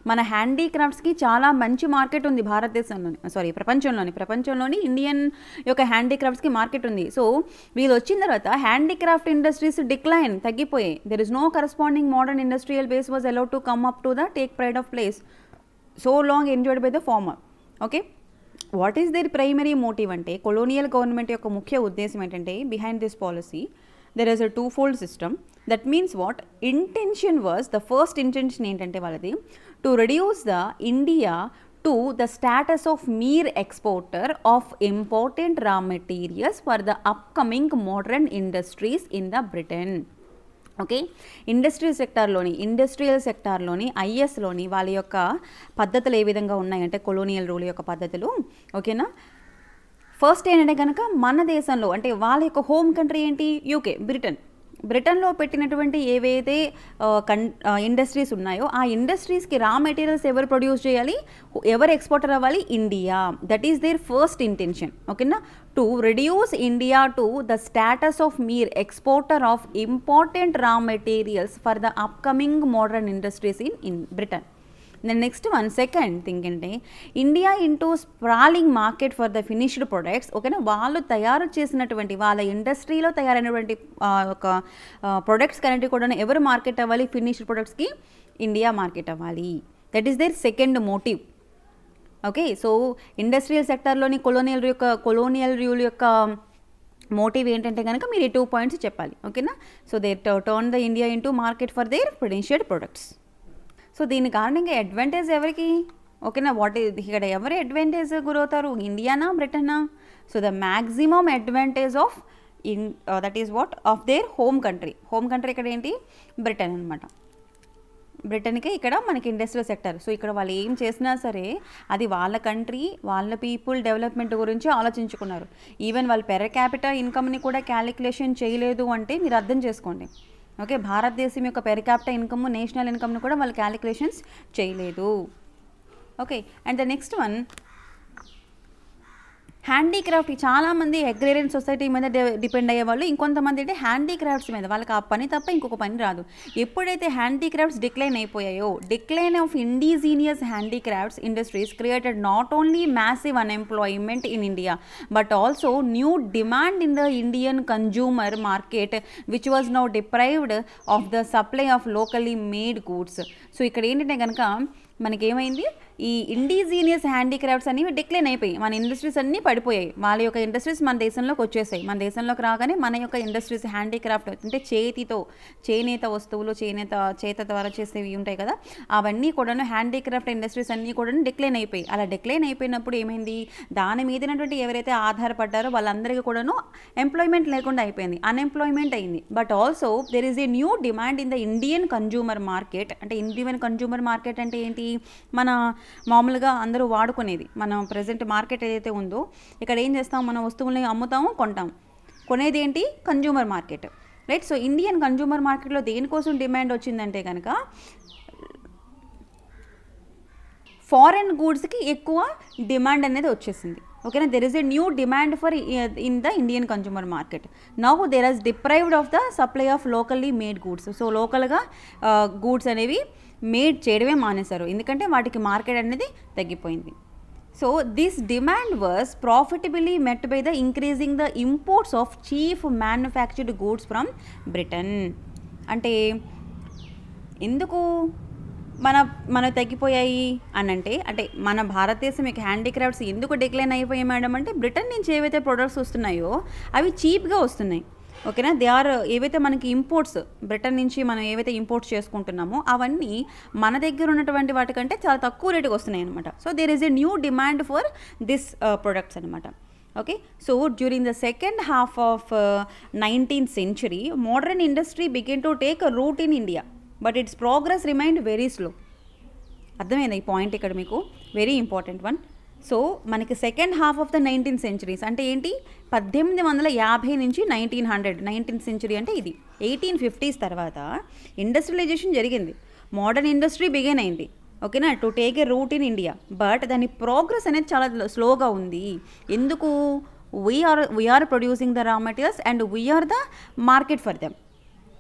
మన హ్యాండీక్రాఫ్ట్స్కి చాలా మంచి మార్కెట్ ఉంది భారతదేశంలోని, ప్రపంచంలోని ఇండియన్ యొక్క హ్యాండీక్రాఫ్ట్స్కి మార్కెట్ ఉంది. సో వీళ్ళు వచ్చిన తర్వాత హ్యాండీక్రాఫ్ట్ ఇండస్ట్రీస్ డిక్లైన్, తగ్గిపోయాయి. There is no corresponding modern industrial base was allowed to come up to the take pride of place so long enjoyed by the farmer, okay. What is their primary motive అంటే colonial government యొక్క ముఖ్య ఉద్దేశం ఏంటంటే behind this policy there is a twofold system. That means what intention was the first intention ఏంటంటే వాళ్ళది to reduce the India to the status of mere exporter of important raw materials for the upcoming modern industries in the Britain. Okay, industrial సెక్టార్లోని ఐఎస్లోని వాళ్ళ యొక్క పద్ధతులు ఏ విధంగా ఉన్నాయంటే colonial rule యొక్క పద్ధతులు. ఓకేనా, ఫస్ట్ ఏంటంటే కనుక మన దేశంలో అంటే వాళ్ళ యొక్క హోమ్ కంట్రీ ఏంటి, యూకే, బ్రిటన్లో పెట్టినటువంటి ఏవైతే ఇండస్ట్రీస్ ఉన్నాయో ఆ ఇండస్ట్రీస్కి రా మెటీరియల్స్ ఎవరు ప్రొడ్యూస్ చేయాలి, ఎవరు ఎక్స్పోర్టర్ అవ్వాలి, India. That is their first intention. ఓకేనా, to reduce India to the status of mere exporter of important raw materials for the upcoming modern industries in Britain. Then next one second thing అంటే India into sprawling market for the finished products. ఓకేనా, వాళ్ళు తయారు చేసినటువంటి వాళ్ళ ఇండస్ట్రీలో తయారైనటువంటి ఒక products కనేవి కూడా ఎవరు మార్కెట్ అవ్వాలి, ఫినిష్డ్ ప్రొడక్ట్స్కి ఇండియా మార్కెట్ అవ్వాలి. That is their second motive. Okay, so industrial సెక్టార్లోని కొలోనియల్ రూల్ యొక్క మోటివ్ ఏంటంటే కనుక మీరు ఈ 2 పాయింట్స్ చెప్పాలి. ఓకేనా, so they turn the India into market for their finished products. So దీని కారణంగా అడ్వాంటేజ్ ఎవరికి, ఓకేనా, ఇక్కడ ఎవరు అడ్వాంటేజ్ గురవుతారు, ఇండియానా బ్రిటనా? So the maximum advantage of that is what of their home country ఇక్కడ ఏంటి, బ్రిటన్ అనమాట. బ్రిటన్కే ఇక్కడ మనకి ఇండస్ట్రియల్ సెక్టర్. సో ఇక్కడ వాళ్ళు ఏం చేసినా సరే అది వాళ్ళ కంట్రీ, వాళ్ళ పీపుల్ డెవలప్మెంట్ గురించి ఆలోచించుకున్నారు. ఈవెన్ వాళ్ళు పెర్ క్యాపిటల్ ఇన్కమ్ని కూడా క్యాలిక్యులేషన్ చేయలేదు అంటే మీరు అర్థం చేసుకోండి. ఓకే, భారతదేశం యొక్క పెర్ క్యాపిటల్ ఇన్కమ్, నేషనల్ ఇన్కమ్ను కూడా వాళ్ళు క్యాలిక్యులేషన్స్ చేయలేదు. Okay, and the next one handicraft. చాలామంది అగ్రేరియన్ సొసైటీ మీద డిపెండ్ అయ్యేవాళ్ళు, ఇంకొంతమంది అంటే హ్యాండీక్రాఫ్ట్స్ మీద. వాళ్ళకి ఆ పని తప్ప ఇంకొక పని రాదు. ఎప్పుడైతే హ్యాండీక్రాఫ్ట్స్ డిక్లైన్ అయిపోయాయో, decline of indigenous handicrafts industries created not only massive unemployment in India but also new demand in the Indian consumer market which was now deprived of the supply of locally made goods. So ఇక్కడ ఏంటంటే కనుక మనకేమైంది, ఈ indigenous handicrafts అనేవి decline అయిపోయి మన industries అన్నీ పడిపోయాయి. వాళ్ళ యొక్క ఇండస్ట్రీస్ మన దేశంలోకి వచ్చేసాయి. మన దేశంలోకి రాగానే మన యొక్క ఇండస్ట్రీస్ హ్యాండీక్రాఫ్ట్ అంటే చేనేత వస్తువులు, చేత ద్వారా చేసేవి ఉంటాయి కదా, అవన్నీ కూడాను హ్యాండీక్రాఫ్ట్ ఇండస్ట్రీస్ అన్నీ కూడా డిక్లైన్ అయిపోయి. అలా డిక్లైన్ అయిపోయినప్పుడు ఏమైంది, దాని మీదనటువంటి ఎవరైతే ఆధారపడ్డారో వాళ్ళందరికీ కూడాను ఎంప్లాయ్మెంట్ లేకుండా అయిపోయింది, అన్ఎంప్లాయ్మెంట్ అయింది. But also there is a new demand in the Indian consumer market. అంటే ఇండియన్ కన్జ్యూమర్ మార్కెట్ అంటే ఏంటి, మన మామూలుగా అందరూ వాడుకునేది మన ప్రజెంట్ మార్కెట్ ఏదైతే ఉందో ఇక్కడ ఏం చేస్తాం, మన వస్తువుల్ని అమ్ముతాము, కొంటాం. కొనేది ఏంటి, consumer market, right. So Indian consumer మార్కెట్లో దేనికోసం డిమాండ్ వచ్చిందంటే కనుక ఫారెన్ గూడ్స్కి ఎక్కువ డిమాండ్ అనేది వచ్చేసింది. ఓకేనా, there is a new demand for in the Indian consumer market. Now there is deprived of the supply of locally made goods. So లోకల్గా goods అనేవి మేడ్ చేయడమే మానేశారు, ఎందుకంటే వాటికి మార్కెట్ అనేది తగ్గిపోయింది. So this demand was ప్రాఫిటబుల్లీ met by the increasing the imports of chief manufactured goods from Britain. అంటే ఎందుకు మన తగ్గిపోయాయి అని అంటే మన భారతదేశం యొక్క హ్యాండీక్రాఫ్ట్స్ ఎందుకు డిక్లైన్ అయిపోయాయి మేడం అంటే, బ్రిటన్ నుంచి ఏవైతే ప్రొడక్ట్స్ వస్తున్నాయో అవి చీప్గా వస్తున్నాయి. ఓకేనా, దే ఆర్ ఏవైతే మనకి ఇంపోర్ట్స్ బ్రిటన్ నుంచి మనం ఏవైతే ఇంపోర్ట్స్ చేసుకుంటున్నామో అవన్నీ మన దగ్గర ఉన్నటువంటి వాటికంటే చాలా తక్కువ రేటుకి వస్తున్నాయి అనమాట. So there is a new demand for this products అనమాట. Okay, so during the second half of 19th century modern industry begin to take root in India but its progress remained very slow. అర్థమైందా ఈ point ఇక్కడ మీకు, very important one. So మనకి second half of the 19th century అంటే ఏంటి, 1850 నుంచి 19th century అంటే ఇది 1850s తర్వాత ఇండస్ట్రియలైజేషన్ జరిగింది, మోడర్న్ ఇండస్ట్రీ బిగిన్ అయింది. ఓకేనా, to take a root in India. But దాని ప్రోగ్రెస్ అనేది చాలా స్లోగా ఉంది. ఎందుకు, we're producing the raw materials and we're the market for them.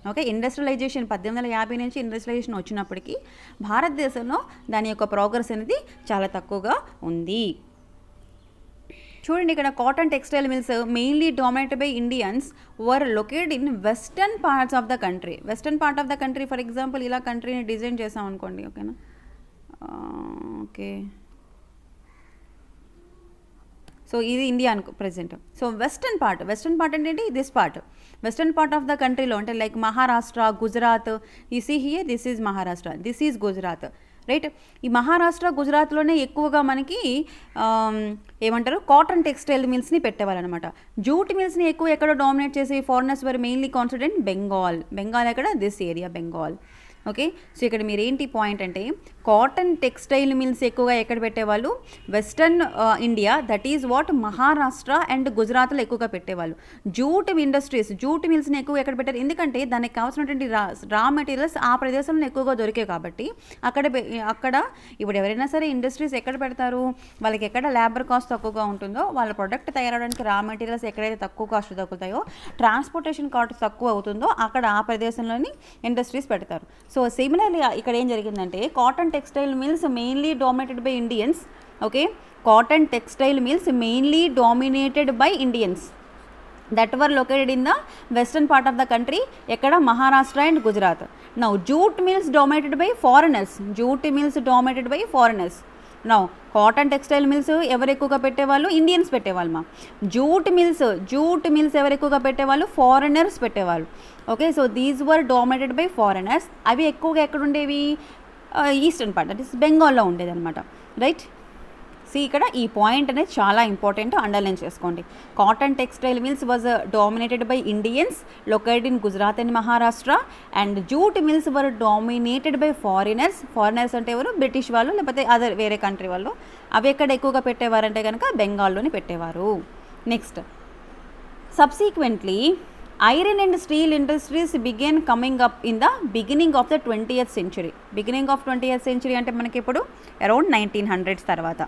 Okay, industrialization 1850 నుంచి ఇండస్ట్రియలైజేషన్ వచ్చినప్పటికీ భారతదేశంలో దాని యొక్క ప్రోగ్రెస్ అనేది చాలా తక్కువగా ఉంది. చూడండి ఇక్కడ cotton textile mills mainly dominated by Indians were located in western parts of the country. Western part of the country for example ఇలా కంట్రీని డిజైన్ చేసాం అనుకోండి. ఓకేనా, ఓకే సో ఇది ఇండియా అనుకో ప్రెసెంట్. సో వెస్టర్న్ పార్ట్ అంటే this part, western part of the కంట్రీలో అంటే like Maharashtra, Gujarat, you see here this is Maharashtra, this is Gujarat, right. ఈ మహారాష్ట్ర, గుజరాత్లోనే ఎక్కువగా మనకి ఏమంటారు కాటన్ టెక్స్టైల్ మిల్స్ని పెట్టేవాళ్ళు అనమాట. జూట్ మిల్స్ని ఎక్కువ ఎక్కడ డామినేట్ చేసి ఫారినర్స్ వర్ మెయిన్లీ కాన్సన్ట్రేట్ బెంగాల్ ఎక్కడ, this area Bengal. Okay, so ఇక్కడ మీరు ఏంటి పాయింట్ అంటే కాటన్ టెక్స్టైల్ మిల్స్ ఎక్కువగా ఎక్కడ పెట్టేవాళ్ళు, western India, that is what Maharashtra and గుజరాత్లో ఎక్కువగా పెట్టేవాళ్ళు. జూట్ మిల్స్ని ఎక్కువ ఎక్కడ పెట్టారు, ఎందుకంటే దానికి కావాల్సినటువంటి రా మెటీరియల్స్ ఆ ప్రదేశంలో ఎక్కువగా దొరికాయి కాబట్టి అక్కడ ఇప్పుడు ఎవరైనా సరే ఇండస్ట్రీస్ ఎక్కడ పెడతారు, వాళ్ళకి ఎక్కడ లేబర్ కాస్ట్ తక్కువగా ఉంటుందో, వాళ్ళ ప్రొడక్ట్ తయారవడానికి రా మెటీరియల్స్ ఎక్కడైతే తక్కువ కాస్ట్ తగ్గుతాయో, ట్రాన్స్పోర్టేషన్ కాస్ట్ తక్కువ అవుతుందో అక్కడ ఆ ప్రదేశంలోని ఇండస్ట్రీస్ పెడతారు. సో సిమిలర్లీ ఇక్కడ ఏం జరిగిందంటే cotton textile mills mainly dominated by Indians. Okay, cotton textile mills mainly dominated by Indians that were located in the western part of the country, ఎక్కడ Maharashtra and Gujarat. Now jute mills dominated by foreigners. Now cotton textile mills ఎవరు ఎక్కువగా పెట్టేవాళ్ళు, Indians పెట్టేవాళ్ళు. మా jute mills ఎవరు ఎక్కువగా పెట్టేవాళ్ళు, foreigners పెట్టేవాళ్ళు. Okay, so these were dominated by foreigners. అవి ఎక్కువగా ఎక్కడ ఉండేవి, ఈస్టర్న్ పార్ట్, దట్ ఈస్ బెంగాల్లో ఉండేది అనమాట, రైట్. సి ఇక్కడ ఈ పాయింట్ అనేది చాలా ఇంపార్టెంట్, అండర్లైన్ చేసుకోండి. Cotton textile mills was dominated by Indians located in Gujarat and Maharashtra, and jute mills were dominated by foreigners అంటే ఎవరు, బ్రిటిష్ వాళ్ళు లేకపోతే అదర్ వేరే కంట్రీ వాళ్ళు. అవి ఎక్కడ ఎక్కువగా పెట్టేవారంటే కనుక బెంగాల్లోనే పెట్టేవారు. Next, subsequently iron and steel industries began coming up in the beginning of the 20th century. Beginning of 20th century అంటే మనకి ఇప్పుడు అరౌండ్ 1900s తర్వాత.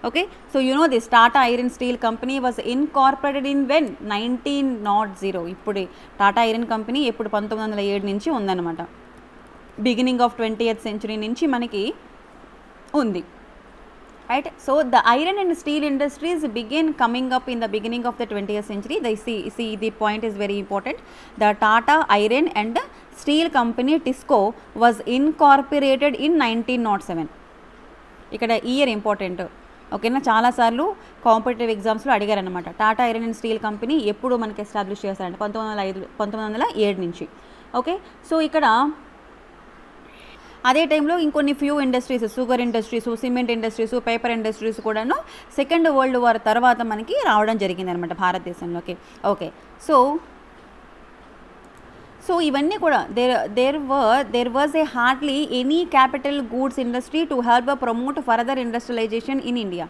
Okay, so you know this Tata iron steel company was incorporated in when 1900. ఇప్పుడు Tata iron company ఎప్పుడు 1907 నుంచి ఉందన్నమాట. Beginning of 20th century నుంచి మనకి ఉంది, right. So the iron and steel industries begin coming up in the beginning of the 20th century. See the point is very important. The Tata Iron and Steel Company TISCO was incorporated in 1907. ఇక్కడ year important, ఓకేనా. చాలాసార్లు competitive ఎగ్జామ్స్లో అడిగారు అనమాట. Tata iron and steel company ఎప్పుడు మనకి establish చేస్తారంటే 1907 నుంచి. ఓకే, సో ఇక్కడ అదే టైంలో ఇంకొన్ని few industries, sugar industries, cement industries, paper industries కూడాను సెకండ్ వరల్డ్ వార్ తర్వాత మనకి రావడం జరిగిందనమాట భారతదేశంలోకి. ఓకే, సో ఇవన్నీ కూడా there was a hardly any capital goods industry to help promote further industrialization in India.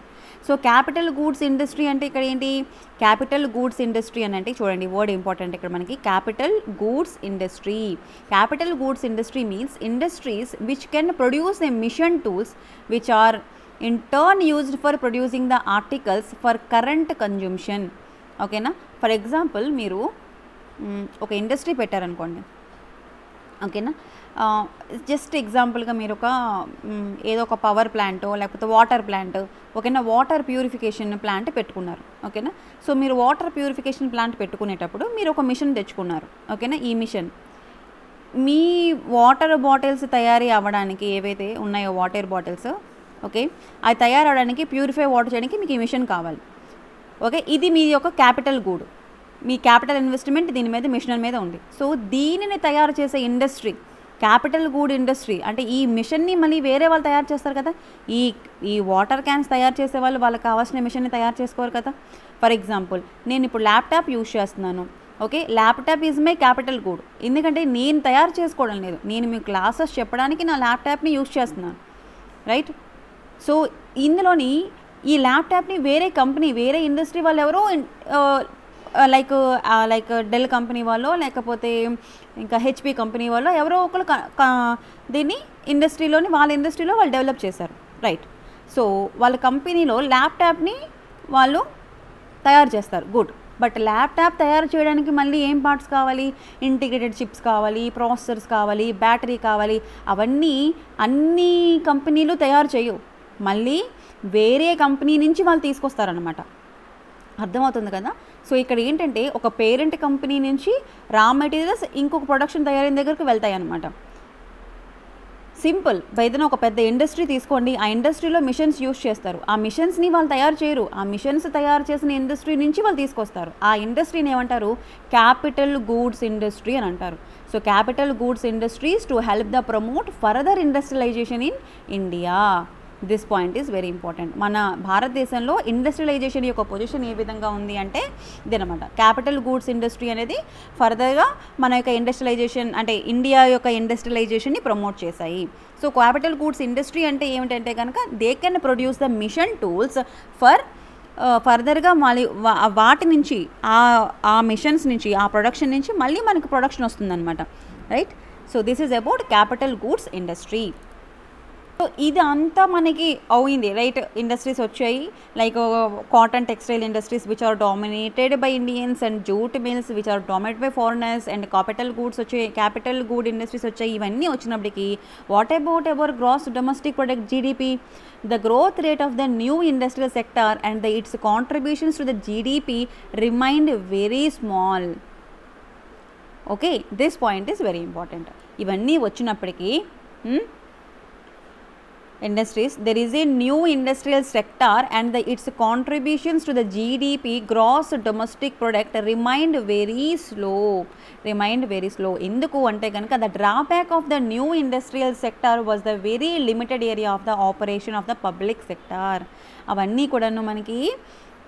So capital goods industry అంటే ఇక్కడ ఏంటి, క్యాపిటల్ గూడ్స్ ఇండస్ట్రీ అని అంటే చూడండి వర్డ్ ఇంపార్టెంట్ ఇక్కడ మనకి, capital goods industry means industries which can produce a machine tools which are in turn used for producing the articles for current consumption. ఓకేనా, for example మీరు ఒక ఇండస్ట్రీ పెట్టారనుకోండి, ఓకేనా. జస్ట్ ఎగ్జాంపుల్గా మీరు ఏదో ఒక పవర్ ప్లాంట్ లేకపోతే వాటర్ ప్లాంట్, ఓకేనా, వాటర్ ప్యూరిఫికేషన్ ప్లాంట్ పెట్టుకున్నారు, ఓకేనా. సో మీరు వాటర్ ప్యూరిఫికేషన్ ప్లాంట్ పెట్టుకునేటప్పుడు మీరు ఒక మిషన్ తెచ్చుకున్నారు, ఓకేనా. ఈ మిషన్ మీ వాటర్ బాటిల్స్ తయారీ అవ్వడానికి ఏవైతే ఉన్నాయో వాటర్ బాటిల్స్, ఓకే, అది తయారవడానికి ప్యూరిఫై వాటర్ చేయడానికి మీకు ఈ మిషన్ కావాలి. ఓకే, ఇది మీ యొక్క క్యాపిటల్ గూడ్, మీ క్యాపిటల్ ఇన్వెస్ట్మెంట్ దీని మీద మిషన్ మీద ఉంది. సో దీనిని తయారు చేసే ఇండస్ట్రీ క్యాపిటల్ గూడ్ ఇండస్ట్రీ. అంటే ఈ మిషన్ని మళ్ళీ వేరే వాళ్ళు తయారు చేస్తారు కదా, ఈ వాటర్ క్యాన్స్ తయారు చేసే వాళ్ళు వాళ్ళకి కావాల్సిన మిషన్ని తయారు చేసుకోరు కదా. ఫర్ ఎగ్జాంపుల్ నేను ఇప్పుడు ల్యాప్టాప్ యూజ్ చేస్తున్నాను, okay, laptop is my capital good. ఎందుకంటే నేను తయారు చేసుకోవడం లేదు, నేను మీ క్లాసెస్ చెప్పడానికి నా ల్యాప్టాప్ని యూజ్ చేస్తున్నాను, రైట్. సో ఇందులోని ఈ ల్యాప్టాప్ని వేరే కంపెనీ, వేరే ఇండస్ట్రీ వాళ్ళు ఎవరో లైక్ డెల్ కంపెనీ వాళ్ళు లేకపోతే ఇంకా హెచ్పి కంపెనీ వాళ్ళు ఎవరో ఒకరు దీన్ని వాళ్ళ ఇండస్ట్రీలో వాళ్ళు డెవలప్ చేశారు, రైట్. సో వాళ్ళ కంపెనీలో ల్యాప్టాప్ని వాళ్ళు తయారు చేస్తారు, గుడ్. బట్ ల్యాప్టాప్ తయారు చేయడానికి మళ్ళీ ఏం పార్ట్స్ కావాలి, ఇంటిగ్రేటెడ్ చిప్స్ కావాలి, ప్రాసెసర్స్ కావాలి, బ్యాటరీ కావాలి. అవన్నీ అన్ని కంపెనీలు తయారు చేయవు, మళ్ళీ వేరే కంపెనీ నుంచి వాళ్ళు తీసుకొస్తారనమాట. అర్థమవుతుంది కదా. సో ఇక్కడ ఏంటంటే ఒక పేరెంట్ కంపెనీ నుంచి రా మెటీరియల్స్ ఇంకొక ప్రొడక్షన్ తయారైన దగ్గరకు వెళ్తాయి అన్నమాట. సింపుల్, ఏదైనా ఒక పెద్ద ఇండస్ట్రీ తీసుకోండి, ఆ ఇండస్ట్రీలో మిషన్స్ యూస్ చేస్తారు, ఆ మిషన్స్ని వాళ్ళు తయారు చేయరు, ఆ మిషన్స్ తయారు చేసిన ఇండస్ట్రీ నుంచి వాళ్ళు తీసుకొస్తారు. ఆ ఇండస్ట్రీని ఏమంటారు? క్యాపిటల్ గూడ్స్ ఇండస్ట్రీ అని అంటారు. So capital goods industries to help the promote further industrialization in India. This point is very important. మన భారతదేశంలో ఇండస్ట్రియలైజేషన్ యొక్క పొజిషన్ ఏ విధంగా ఉంది అంటే ఇదనమాట. క్యాపిటల్ గూడ్స్ ఇండస్ట్రీ అనేది ఫర్దర్గా మన యొక్క ఇండస్ట్రియలైజేషన్ అంటే ఇండియా యొక్క ఇండస్ట్రియలైజేషన్ని ప్రమోట్ చేశాయి. సో క్యాపిటల్ గూడ్స్ ఇండస్ట్రీ అంటే ఏమిటంటే కనుక they can produce the machine tools for ఫర్దర్గా మళ్ళీ వాటి నుంచి ఆ మిషన్స్ నుంచి ఆ ప్రొడక్షన్ నుంచి మళ్ళీ మనకు ప్రొడక్షన్ వస్తుందన్నమాట, right. So this is about capital goods industry. So ఇది అంతా మనకి అయింది, రైట్. ఇండస్ట్రీస్ వచ్చాయి, like cotton textile industries which are dominated by Indians, and jute mills which are dominated by foreigners, and capital goods వచ్చాయి, capital good industries వచ్చాయి. ఇవన్నీ వచ్చినప్పటికీ what about our gross domestic product GDP? The growth rate of the new industrial sector and its contributions to the GDP remained very small. Okay, this point is very important. ఇవన్నీ వచ్చినప్పటికీ industries, there is a new industrial sector and its contributions to the GDP gross domestic product remained very slow. ఎందుకు అంటే కనుక the drawback of the new industrial sector was the very limited area of the operation of the public sector. అవన్నీ కూడాను మనకి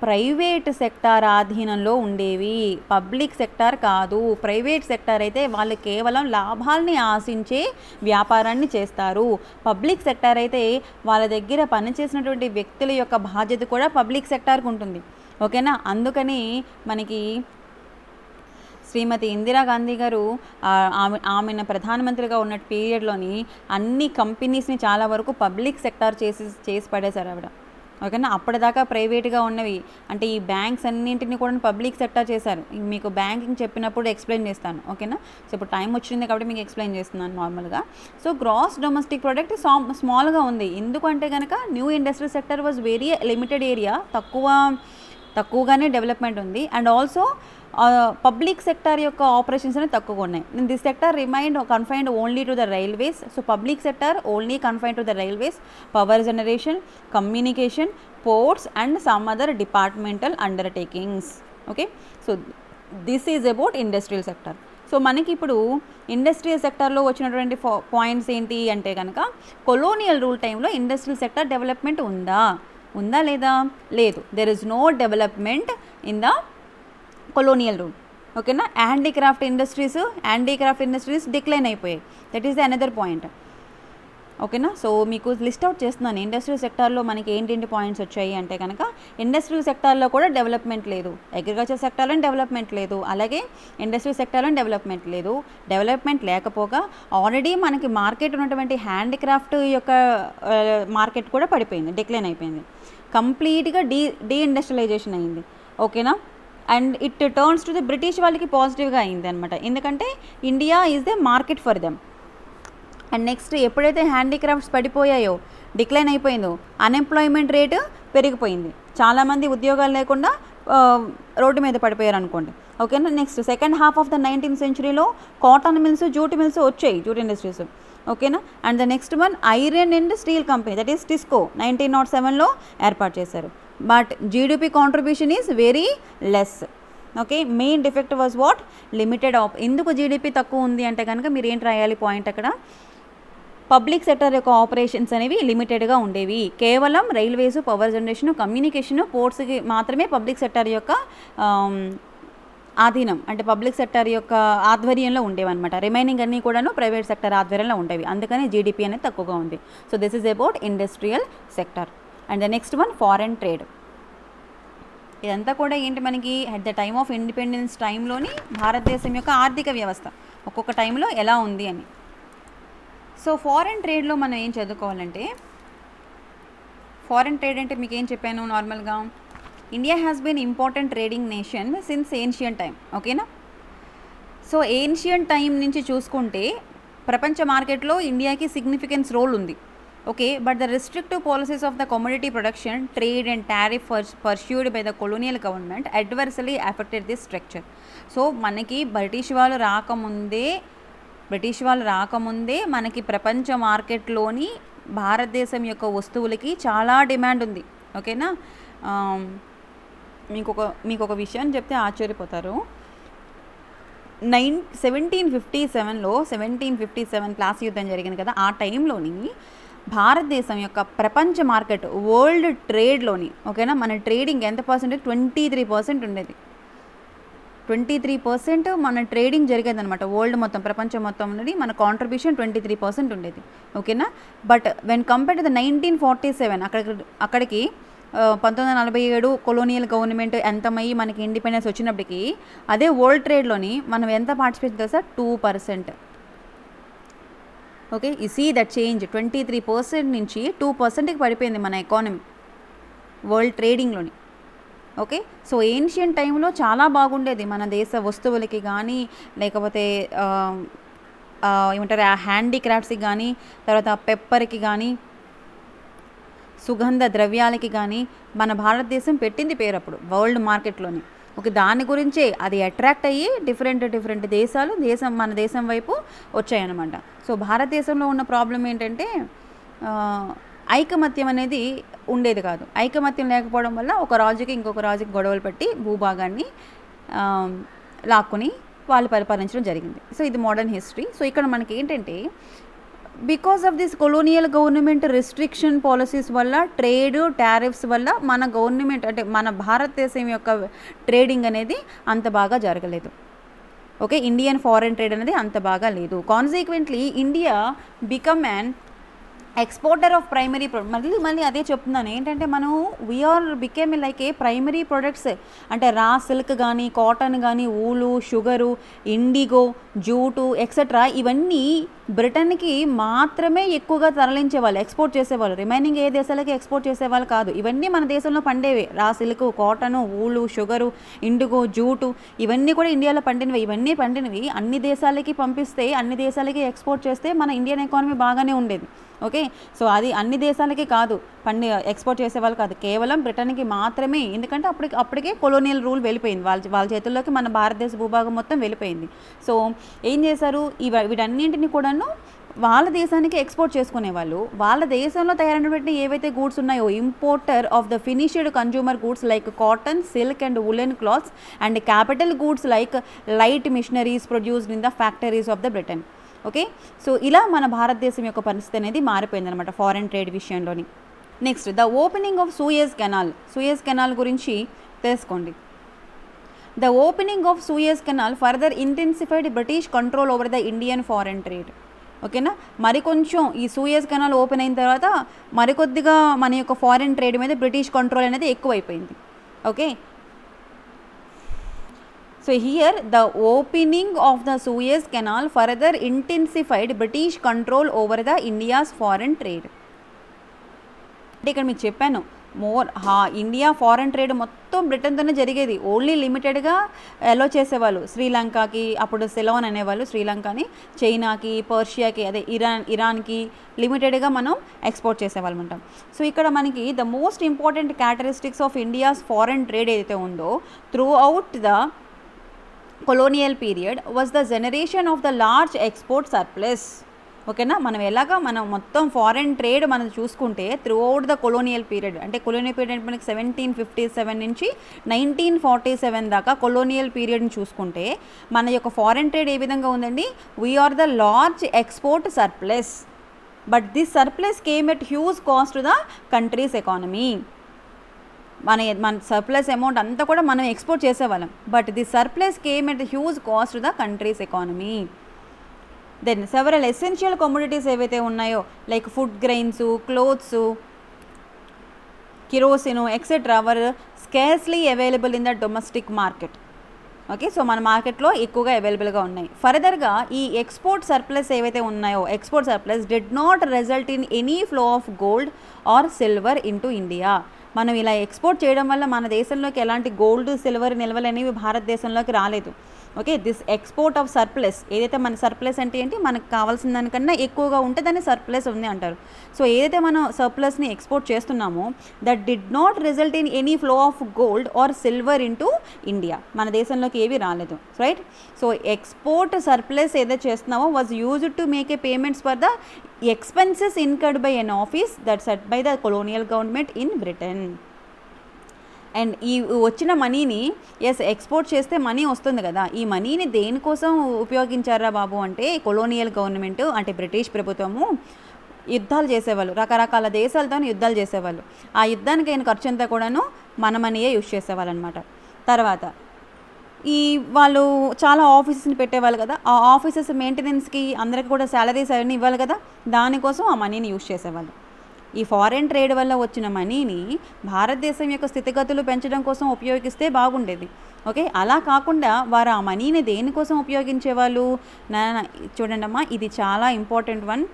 private sector ఆధీనంలో ఉండేవి, public sector కాదు. Private sector అయితే వాళ్ళు కేవలం లాభాలని ఆశించే వ్యాపారాన్ని చేస్తారు. పబ్లిక్ సెక్టార్ అయితే వాళ్ళ దగ్గర పనిచేసినటువంటి వ్యక్తుల యొక్క బాధ్యత కూడా పబ్లిక్ సెక్టార్కి ఉంటుంది. ఓకేనా? అందుకని మనకి శ్రీమతి ఇందిరాగాంధీ గారు ఆమెను ప్రధానమంత్రిగా ఉన్న పీరియడ్లోని అన్ని కంపెనీస్ని చాలా వరకు పబ్లిక్ సెక్టార్ చేసి పడేశారు ఆవిడ. ఓకేనా? అప్పటిదాకా ప్రైవేట్గా ఉన్నవి అంటే ఈ బ్యాంక్స్ అన్నింటినీ కూడా పబ్లిక్ సెక్టర్ చేశారు. మీకు బ్యాంకింగ్ చెప్పినప్పుడు ఎక్స్ప్లెయిన్ చేస్తాను. ఓకేనా? సో ఇప్పుడు టైం వచ్చింది కాబట్టి మీకు ఎక్స్ప్లెయిన్ చేస్తున్నాను నార్మల్గా. సో గ్రాస్ డొమెస్టిక్ ప్రొడక్ట్ స్మాల్గా ఉంది. ఎందుకంటే కనుక new industry sector was very limited area, తక్కువగానే డెవలప్మెంట్ ఉంది. అండ్ ఆల్సో పబ్లిక్ సెక్టార్ యొక్క ఆపరేషన్స్ అనేవి తక్కువగా ఉన్నాయి. This sector remained confined only to the railways. So public sector only confined to the railways, power generation, communication, ports and some other departmental undertakings. Okay, so this is about industrial sector. So మనకి ఇప్పుడు industrial సెక్టార్లో వచ్చినటువంటి points ఏంటి అంటే కనుక colonial rule టైంలో industrial sector development ఉందా లేదా? లేదు. There is no development in the colonial rule. ఓకేనా? హ్యాండీక్రాఫ్ట్ ఇండస్ట్రీస్ డిక్లైన్ అయిపోయాయి. That is the another point. ఓకేనా? సో మీకు లిస్ట్ అవుట్ చేస్తున్నాను. ఇండస్ట్రియల్ సెక్టార్లో మనకి ఏంటి పాయింట్స్ వచ్చాయి అంటే కనుక ఇండస్ట్రియల్ సెక్టార్లో కూడా డెవలప్మెంట్ లేదు, అగ్రికల్చర్ సెక్టార్లో డెవలప్మెంట్ లేదు, అలాగే ఇండస్ట్రియల్ సెక్టార్లో డెవలప్మెంట్ లేదు. డెవలప్మెంట్ లేకపోగా ఆల్రెడీ మనకి మార్కెట్ ఉన్నటువంటి హ్యాండీక్రాఫ్ట్ యొక్క మార్కెట్ కూడా పడిపోయింది, డిక్లైన్ అయిపోయింది, కంప్లీట్గా డీఇండస్ట్రియలైజేషన్ అయింది. ఓకేనా? And it turns to the British వాళ్ళకి పాజిటివ్గా అయింది అనమాట, ఎందుకంటే India is the market for them. And next ఎప్పుడైతే హ్యాండీక్రాఫ్ట్స్ పడిపోయాయో, డిక్లైన్ అయిపోయిందో, అన్ఎంప్లాయ్మెంట్ రేటు పెరిగిపోయింది, చాలామంది ఉద్యోగాలు లేకుండా రోడ్డు మీద పడిపోయారు అనుకోండి. ఓకేనా? Next second half of the 19th centuryలో కాటన్ మిల్స్, జూట్ మిల్స్ వచ్చాయి, జూట్ ఇండస్ట్రీస్. ఓకేనా? And the next one iron and steel company, that is TISCO 1907లో ఏర్పాటు చేశారు. But GDP contribution is very less. Okay, main defect was what? Limited ఎందుకు GDP తక్కువ ఉంది అంటే కనుక మీరు ఏంటి రాయాలి పాయింట్ అక్కడ? పబ్లిక్ సెక్టర్ యొక్క ఆపరేషన్స్ అనేవి లిమిటెడ్గా ఉండేవి. కేవలం రైల్వేసు, పవర్ జనరేషను, కమ్యూనికేషను, పోర్ట్స్కి మాత్రమే పబ్లిక్ సెక్టర్ యొక్క ఆధీనం అంటే పబ్లిక్ సెక్టర్ యొక్క ఆధ్వర్యంలో ఉండేవన్నమాట. రిమైనింగ్ అన్నీ కూడాను ప్రైవేట్ సెక్టర్ ఆధ్వర్యంలో ఉండేవి. అందుకని జీడిపి అనేది తక్కువగా ఉంది. So this is about industrial sector. And the next one foreign trade. ఇదంతా కూడా ఏంటి మనకి at the time of independence టైంలోని భారతదేశం యొక్క ఆర్థిక వ్యవస్థ ఒక్కొక్క టైంలో ఎలా ఉంది అని. సో ఫారెన్ ట్రేడ్లో మనం ఏం చదువుకోవాలంటే, ఫారెన్ ట్రేడ్ అంటే మీకు ఏం చెప్పాను నార్మల్గా, India has been important trading nation since ancient time. ఓకేనా? సో ఏన్షియన్ టైం నుంచి చూసుకుంటే ప్రపంచ మార్కెట్లో ఇండియాకి సిగ్నిఫికెన్స్ రోల్ ఉంది. Okay, but the restrictive policies of the commodity production, trade and tariff pursued by the colonial government adversely affected this structure. So మనకి British వాళ్ళు రాకముందే బ్రిటిష్ వాళ్ళు రాకముందే మనకి ప్రపంచ మార్కెట్లోని భారతదేశం యొక్క వస్తువులకి చాలా డిమాండ్ ఉంది. ఓకేనా. మీకు ఒక విషయం చెప్తే ఆశ్చర్యపోతారు. 1757 ప్లాసీ యుద్ధం జరిగింది కదా, ఆ టైంలోని భారతదేశం యొక్క ప్రపంచ మార్కెట్ వరల్డ్ ట్రేడ్లోని, ఓకేనా, మన ట్రేడింగ్ ఎంత పర్సెంటేజ్ 23% ఉండేది. 23% మన ట్రేడింగ్ జరిగేది అనమాట. వరల్డ్ మొత్తం, ప్రపంచం మొత్తం ఉన్నది మన కాంట్రిబ్యూషన్ 23% ఉండేది. ఓకేనా. But when compare to the 1947 అక్కడికి 1947 కొలోనియల్ గవర్నమెంట్ ఎంతమయ్యి మనకి ఇండిపెండెన్స్ వచ్చినప్పటికీ అదే వరల్డ్ ట్రేడ్లోని మనం ఎంత పార్టిసిపేట్ తెలుసా, 2%. Okay, you see that change. 23% నుంచి 2%కి పడిపోయింది మన ఎకానమీ వరల్డ్ ట్రేడింగ్లోని. ఓకే, సో ఏన్షియంట్ టైంలో చాలా బాగుండేది మన దేశ వస్తువులకి కానీ, లేకపోతే ఏమంటారు హ్యాండీక్రాఫ్ట్స్కి కానీ, తర్వాత పెప్పర్కి కానీ, సుగంధ ద్రవ్యాలకి కానీ మన భారతదేశం పెట్టింది పేరు అప్పుడు వరల్డ్ మార్కెట్లోని. ఓకే, దాని గురించే అది అట్రాక్ట్ అయ్యి డిఫరెంట్ దేశాలు మన దేశం వైపు వచ్చాయన్నమాట. సో భారతదేశంలో ఉన్న ప్రాబ్లం ఏంటంటే ఐకమత్యం అనేది ఉండేది కాదు. ఐకమత్యం లేకపోవడం వల్ల ఒక రాజుకి ఇంకొక రాజుకి గొడవలు పెట్టి భూభాగాన్ని లాక్కుని వాళ్ళు పరిపాలించడం జరిగింది. సో ఇది మోడర్న్ హిస్టరీ. సో ఇక్కడ మనకి ఏంటంటే because of this colonial government restriction policies వల్ల, ట్రేడ్ టారిఫ్స్ వల్ల మన గవర్నమెంట్ అంటే మన భారతదేశం యొక్క ట్రేడింగ్ అనేది అంత బాగా జరగలేదు. ఓకే, ఇండియన్ ఫారెన్ ట్రేడ్ అనేది అంత బాగా లేదు. Consequently India become an exporter of primary మళ్ళీ అదే చెప్తున్నాను ఏంటంటే మనం we are became like a primary products. అంటే రా సిల్క్ కానీ, కాటన్ కానీ, wool, sugar, indigo, jute etcetera ఇవన్నీ బ్రిటన్కి మాత్రమే ఎక్కువగా తరలించేవాళ్ళు, ఎక్స్పోర్ట్ చేసేవాళ్ళు. రిమైనింగ్ ఏ దేశాలకి ఎక్స్పోర్ట్ చేసేవాళ్ళు కాదు. ఇవన్నీ మన దేశంలో పండేవి. రా సిల్క్, కాటను, ఊలు, షుగరు, ఇండిగో, జూటు ఇవన్నీ కూడా ఇండియాలో పండినవి. ఇవన్నీ పండినవి అన్ని దేశాలకి పంపిస్తే, అన్ని దేశాలకి ఎక్స్పోర్ట్ చేస్తే మన ఇండియన్ ఎకానమీ బాగానే ఉండేది. ఓకే, సో అది అన్ని దేశాలకి కాదు ఎక్స్పోర్ట్ చేసేవాళ్ళు కాదు, కేవలం బ్రిటన్కి మాత్రమే. ఎందుకంటే అప్పటికే కొలోనియల్ రూల్ వెళ్ళిపోయింది, వాళ్ళ చేతుల్లోకి మన భారతదేశ భూభాగం మొత్తం వెళ్ళిపోయింది. సో ఏం చేశారు, వీటన్నింటినీ కూడాను వాళ్ళ దేశానికి ఎక్స్పోర్ట్ చేసుకునేవాళ్ళు. వాళ్ళ దేశంలో తయారైనటువంటి ఏవైతే గూడ్స్ ఉన్నాయో, importer of the finished consumer goods like cotton, silk and woollen cloths and capital goods like light machineries produced in the factories of the Britain. Okay, so ఇలా మన భారతదేశం యొక్క పరిస్థితి అనేది మారిపోయింది అనమాట ఫారెన్ ట్రేడ్ విషయంలోని. Next, the opening of Suez canal గురించి తెలుసుకోండి. The opening of Suez canal further intensified British control over the Indian foreign trade. ఓకేనా, మరికొంచెం ఈ సూయజ్ కెనాల్ ఓపెన్ అయిన తర్వాత మరికొద్దిగా మన యొక్క ఫారెన్ ట్రేడ్ మీద బ్రిటిష్ కంట్రోల్ అనేది ఎక్కువైపోయింది. Okay, so here the opening of the Suez Canal further intensified British control over the India's foreign trade. అంటే ఇక్కడ మీకు చెప్పాను ఇండియా ఫారెన్ ట్రేడ్ మొత్తం బ్రిటన్తోనే జరిగేది. ఓన్లీ లిమిటెడ్గా అలో చేసేవాళ్ళు. శ్రీలంకకి అప్పుడు సెలోన్ అనేవాళ్ళు, శ్రీలంకని, చైనాకి, పర్షియాకి, అదే ఇరాన్కి లిమిటెడ్గా మనం ఎక్స్పోర్ట్ చేసేవాళ్ళం ఉంటాం. సో ఇక్కడ మనకి the most important characteristics of India's foreign trade ఏదైతే ఉందో through out the colonial period was the generation of the large export surplus. ఓకేనా, మనం మొత్తం ఫారెన్ ట్రేడ్ మనం చూసుకుంటే through out the colonial period, అంటే కొలోనియల్ పీరియడ్ మనకి 1757 నుంచి 1947 దాకా కొలోనియల్ పీరియడ్ని చూసుకుంటే మన యొక్క ఫారెన్ ట్రేడ్ ఏ విధంగా ఉందండి, we are the large export surplus, but this surplus came at huge cost to the country's economy. మన సర్ప్లస్ అమౌంట్ అంతా కూడా మనం ఎక్స్పోర్ట్ చేసేవాళ్ళం, but the surplus came at the huge cost to the country's economy. Then several essential commodities ఏవైతే ఉన్నాయో like food grains, clothes, kerosene etcetera were scarcely available in the domestic market. Okay, so మన మార్కెట్లో ఎక్కువగా అవైలబుల్గా ఉన్నాయి. ఫర్దర్గా ఈ export surplus ఏవైతే ఉన్నాయో, export surplus did not result in any flow of gold or silver into India. మనం ఇలా ఎక్స్పోర్ట్ చేయడం వల్ల మన దేశంలోకి ఎలాంటి గోల్డ్, సిల్వర్ నిల్వలు అనేవి భారతదేశంలోకి రాలేదు. Okay, this export of surplus, ఏదైతే మన సర్ప్లస్ అంటే ఏంటి, మనకు కావాల్సిన దానికన్నా ఎక్కువగా ఉంటే దాన్ని సర్ప్లస్ ఉంది అంటారు. సో ఏదైతే మనం సర్ప్లస్ని ఎక్స్పోర్ట్ చేస్తున్నామో that did not result in any flow of gold or silver into India, మన దేశంలోకి ఏవి రాలేదు, రైట్. సో ఎక్స్పోర్ట్ సర్ప్లస్ ఏదైతే చేస్తున్నామో was used to make a payments for the expenses incurred by an office that set by the colonial government in Britain. And ఈ వచ్చిన మనీని export చేస్తే మనీ వస్తుంది కదా, ఈ మనీని దేనికోసం ఉపయోగించారా బాబు అంటే కొలోనియల్ గవర్నమెంట్ అంటే బ్రిటిష్ ప్రభుత్వము యుద్ధాలు చేసేవాళ్ళు, రకరకాల దేశాలతో యుద్ధాలు చేసేవాళ్ళు. ఆ యుద్ధానికి అయిన ఖర్చు అంతా కూడాను మన మనీయే యూజ్ చేసేవాళ్ళు అనమాట. తర్వాత ఈ వాళ్ళు చాలా ఆఫీసెస్ని పెట్టేవాళ్ళు కదా, ఆ ఆఫీసెస్ మెయింటెనెన్స్కి అందరికి కూడా శాలరీస్ అవన్నీ ఇవ్వాలి కదా, దానికోసం ఆ మనీని యూజ్ చేసేవాళ్ళు. ఈ ఫారెన్ ట్రేడ్ వల్ల వచ్చిన మనీని భారతదేశం యొక్క స్థితిగతులు పెంచడం కోసం ఉపయోగిస్తే బాగుండేది. ఓకే, అలా కాకుండా వారు ఆ మనీని దేనికోసం ఉపయోగించేవాళ్ళు. చూడండి అమ్మా, ఇది చాలా ఇంపార్టెంట్ వన్.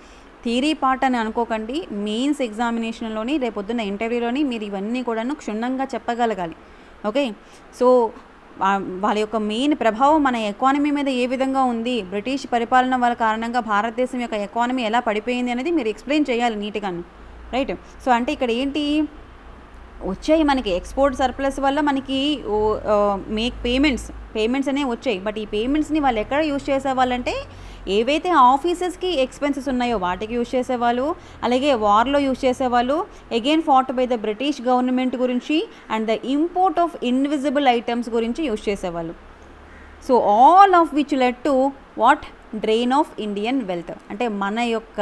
థియరీ పార్ట్ అని అనుకోకండి, మెయిన్స్ ఎగ్జామినేషన్లోని రేపొద్దున్న ఇంటర్వ్యూలోని మీరు ఇవన్నీ కూడాను క్షుణ్ణంగా చెప్పగలగాలి. ఓకే, సో వాళ్ళ యొక్క మెయిన్ ప్రభావం మన ఎకానమీ మీద ఏ విధంగా ఉంది, బ్రిటిష్ పరిపాలన వల్ల కారణంగా భారతదేశం యొక్క ఎకానమీ ఎలా పడిపోయింది అనేది మీరు ఎక్స్ప్లెయిన్ చేయాలి నీట్గాను, రైట్. సో అంటే ఇక్కడ ఏంటి వచ్చాయి మనకి ఎక్స్పోర్ట్ సర్ప్లస్ వల్ల మనకి మేక్ పేమెంట్స్ అనేవి వచ్చాయి. బట్ ఈ పేమెంట్స్ని వాళ్ళు ఎక్కడ యూజ్ చేసేవాళ్ళంటే ఏవైతే ఆఫీసెస్కి ఎక్స్పెన్సెస్ ఉన్నాయో వాటికి యూజ్ చేసేవాళ్ళు, అలాగే వార్లో యూజ్ చేసేవాళ్ళు, again fought by the British government గురించి and the import of invisible items గురించి యూజ్ చేసేవాళ్ళు. So all of which led to what drain of Indian wealth, అంటే మన యొక్క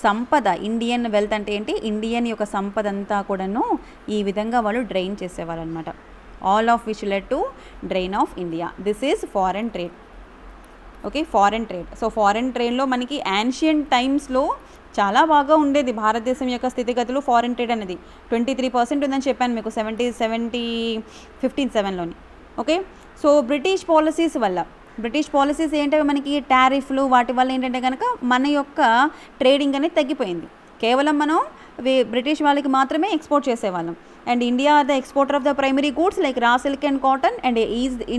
సంపద, ఇండియన్ వెల్త్ అంటే ఏంటి, ఇండియన్ యొక్క సంపద అంతా కూడాను ఈ విధంగా వాళ్ళు డ్రైన్ చేసేవాళ్ళు అనమాట. All of which led to drain of India. This is foreign trade. Okay, foreign trade. So foreign ట్రేడ్లో మనకి యాన్షియంట్ టైమ్స్లో చాలా బాగా ఉండేది భారతదేశం యొక్క స్థితిగతులు. ఫారెన్ ట్రేడ్ అనేది 23% ఉందని చెప్పాను మీకు 1557లోని. ఓకే, సో బ్రిటిష్ పాలసీస్ ఏంటంటే మనకి టారిఫ్లు వాటి వల్ల ఏంటంటే కనుక మన యొక్క ట్రేడింగ్ అనేది తగ్గిపోయింది. కేవలం మనం బ్రిటిష్ వాళ్ళకి మాత్రమే ఎక్స్పోర్ట్ చేసేవాళ్ళం. And India the exporter of the primary goods like raw silk and cotton, and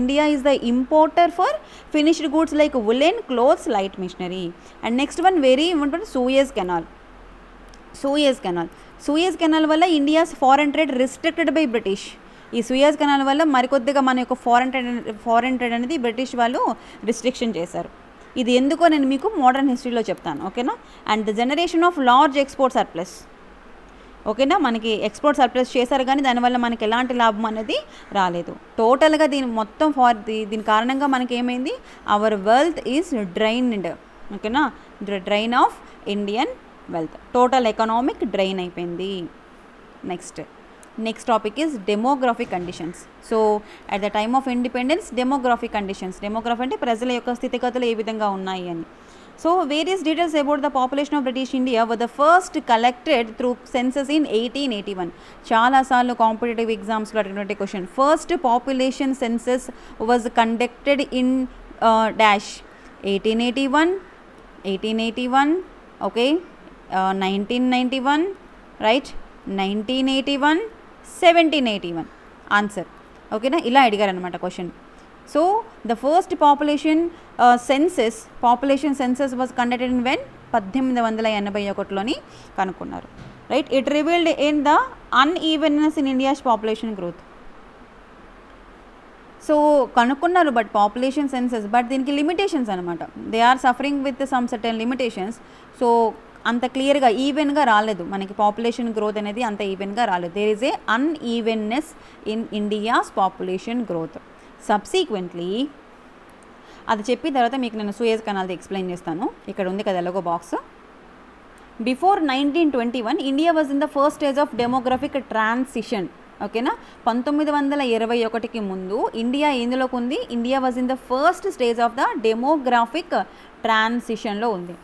India is the importer for finished goods like woollen, clothes, light machinery. And next one very important, Suez canal వల్ల India's foreign trade restricted by British. ఈ Suez canal వల్ల మరికొద్దిగా మన యొక్క foreign trade అనేది British వాళ్ళు restriction చేశారు. ఇది ఎందుకో నేను మీకు మోడర్న్ హిస్టరీలో చెప్తాను, ఓకేనా. And the generation of large export surplus, ఓకేనా. మనకి ఎక్స్పోర్ట్ సర్ప్లస్ చేశారు కానీ దానివల్ల మనకి ఎలాంటి లాభం అనేది రాలేదు. టోటల్గా దీని కారణంగా మనకి ఏమైంది, అవర్ వెల్త్ ఈజ్ డ్రైన్డ్, ఓకేనా. Drain of Indian wealth, total economic drain అయిపోయింది. Next topic is demographic conditions. So at the time of independence demographic conditions, demography అంటే ప్రజల యొక్క స్థితిగతులు ఏ విధంగా ఉన్నాయి అని. సో various details about the population of British India were the first collected through census in 1881. చాలాసార్లు కాంపిటేటివ్ ఎగ్జామ్స్లో అటువంటి question. First population census was conducted in dash 1881, okay, 1991, right, 1981, 1781 answer, ఓకేనా. ఇలా అడిగారు అనమాట question. So the first population census was conducted in when 1881లోని కనుక్కున్నారు, right. It revealed in the unevenness in India's population growth. So కనుక్కున్నారు but population census, but దీనికి limitations అనమాట. They are suffering with some certain limitations. So అంత క్లియర్గా ఈవెన్గా రాలేదు మనకి పాపులేషన్ గ్రోత్ అనేది, అంత ఈవెన్గా రాలేదు. There is a unevenness in India's population growth. Subsequently అది చెప్పిన తర్వాత మీకు నేను సూయజ్ కెనాల్ది ఎక్స్ప్లెయిన్ చేస్తాను. ఇక్కడ ఉంది కదా ఎలాగో box. Before 1921 India was in the first stage of demographic transition, ఓకేనా. 1921కి ముందు ఇండియా ఎందులోకి ఉంది, India was in the first stage of the demographic ట్రాన్సిషన్లో ఉంది.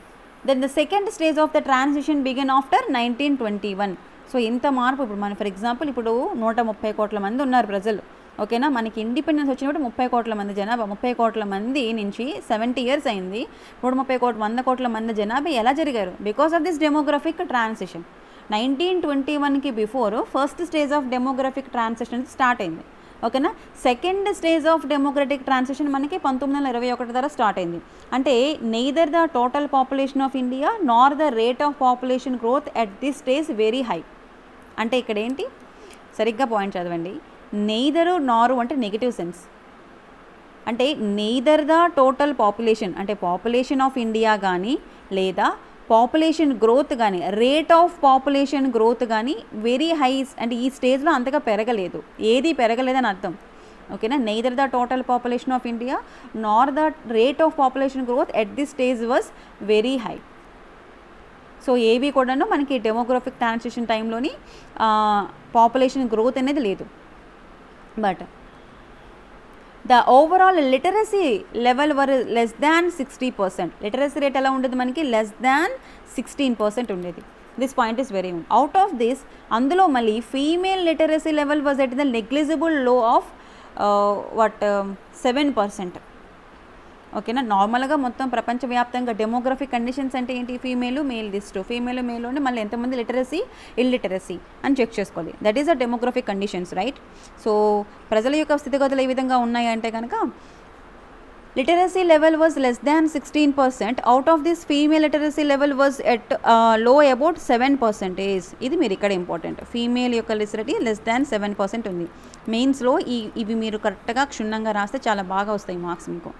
Then the second stage of the transition begin after 1921. So ఇంత మార్పు ఇప్పుడు మన ఫర్ ఎగ్జాంపుల్ ఇప్పుడు 130 కోట్ల మంది ఉన్నారు ప్రజలు, ఓకేనా. మనకి ఇండిపెండెన్స్ వచ్చినప్పుడు 30 కోట్ల మంది జనాభా, 30 కోట్ల మంది నుంచి 70 years అయింది. 100 కోట్ల మంది జనాభా ఎలా జరిగారు, because of this demographic transition. 1921కి before first stage of demographic transition start అయింది. ఓకేనా. Second stage of democratic transition మనకి 1921 ద్వారా స్టార్ట్ అయింది. అంటే neither the total population of India nor the rate of population growth at this stage very high. అంటే ఇక్కడ ఏంటి, సరిగ్గా పాయింట్ చదవండి. నెయిదరు నారు అంటే నెగిటివ్ సెన్స్. అంటే నెయిదర్ ద టోటల్ పాపులేషన్ అంటే పాపులేషన్ ఆఫ్ ఇండియా కానీ లేదా పాపులేషన్ గ్రోత్ కానీ రేట్ ఆఫ్ పాపులేషన్ గ్రోత్ కానీ వెరీ హై అంటే ఈ స్టేజ్లో అంతగా పెరగలేదు, ఏది పెరగలేదని అర్థం. ఓకేనా. Neither the total population of India nor the rate of population growth at this stage was very high. So ఏవి కూడాను మనకి డెమోగ్రఫిక్ ట్రాన్సిషన్ టైంలోని పాపులేషన్ గ్రోత్ అనేది లేదు. But the overall literacy level were less than 60%. Literacy rate ఎలా ఉండేది మనకి, less than 16% ఉండేది. This point is very out of this. అందులో మళ్ళీ female literacy level was at the negligible లో ఆఫ్ 7%. ఓకేనా. నార్మల్గా మొత్తం ప్రపంచవ్యాప్తంగా డెమోగ్రఫిక్ కండిషన్స్ అంటే ఏంటి, female male list, female male ఉండి మళ్ళీ ఎంతమంది లిటరసీ ఇల్లిటరసీ అని చెక్ చేసుకోవాలి. That is a demographic conditions, right. So ప్రజల యొక్క స్థితిగతులు ఏ విధంగా ఉన్నాయి అంటే కనుక literacy level was less than 16%. Out of this female literacy level was at లో అబౌట్ 7%. ఇది మీరు ఇక్కడ ఇంపార్టెంట్. ఫీమేల్ యొక్క లిటరసీ లెస్ దాన్ 7% ఉంది. మెయిన్స్లో ఇవి మీరు కరెక్ట్గా క్షుణ్ణంగా రాస్తే చాలా బాగా వస్తాయి మార్క్స్ మీకు.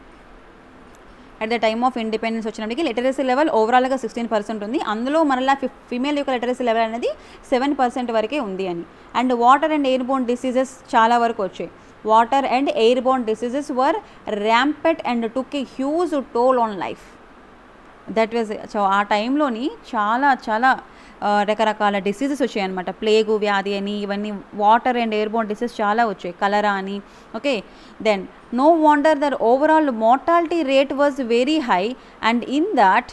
At the time of independence వచ్చినప్పటికీ లిటరసీ లెవెల్ ఓవరాల్గా 16% ఉంది. అందులో మరలా ఫీమేల్ యొక్క లిటరసీ లెవెల్ అనేది 7% వరకే ఉంది అని. And water and air borne diseases చాలా వరకు వచ్చాయి. Water and air borne diseases were rampant and took a huge toll on life. That was so ఆ టైంలోని చాలా రకరకాల డిసీజెస్ వచ్చాయన్నమాట. ప్లేగు వ్యాధి అని, ఇవన్నీ water and air borne diseases చాలా వచ్చాయి, కలరా అని. Okay. Then no wonder that overall mortality rate was very high, and in that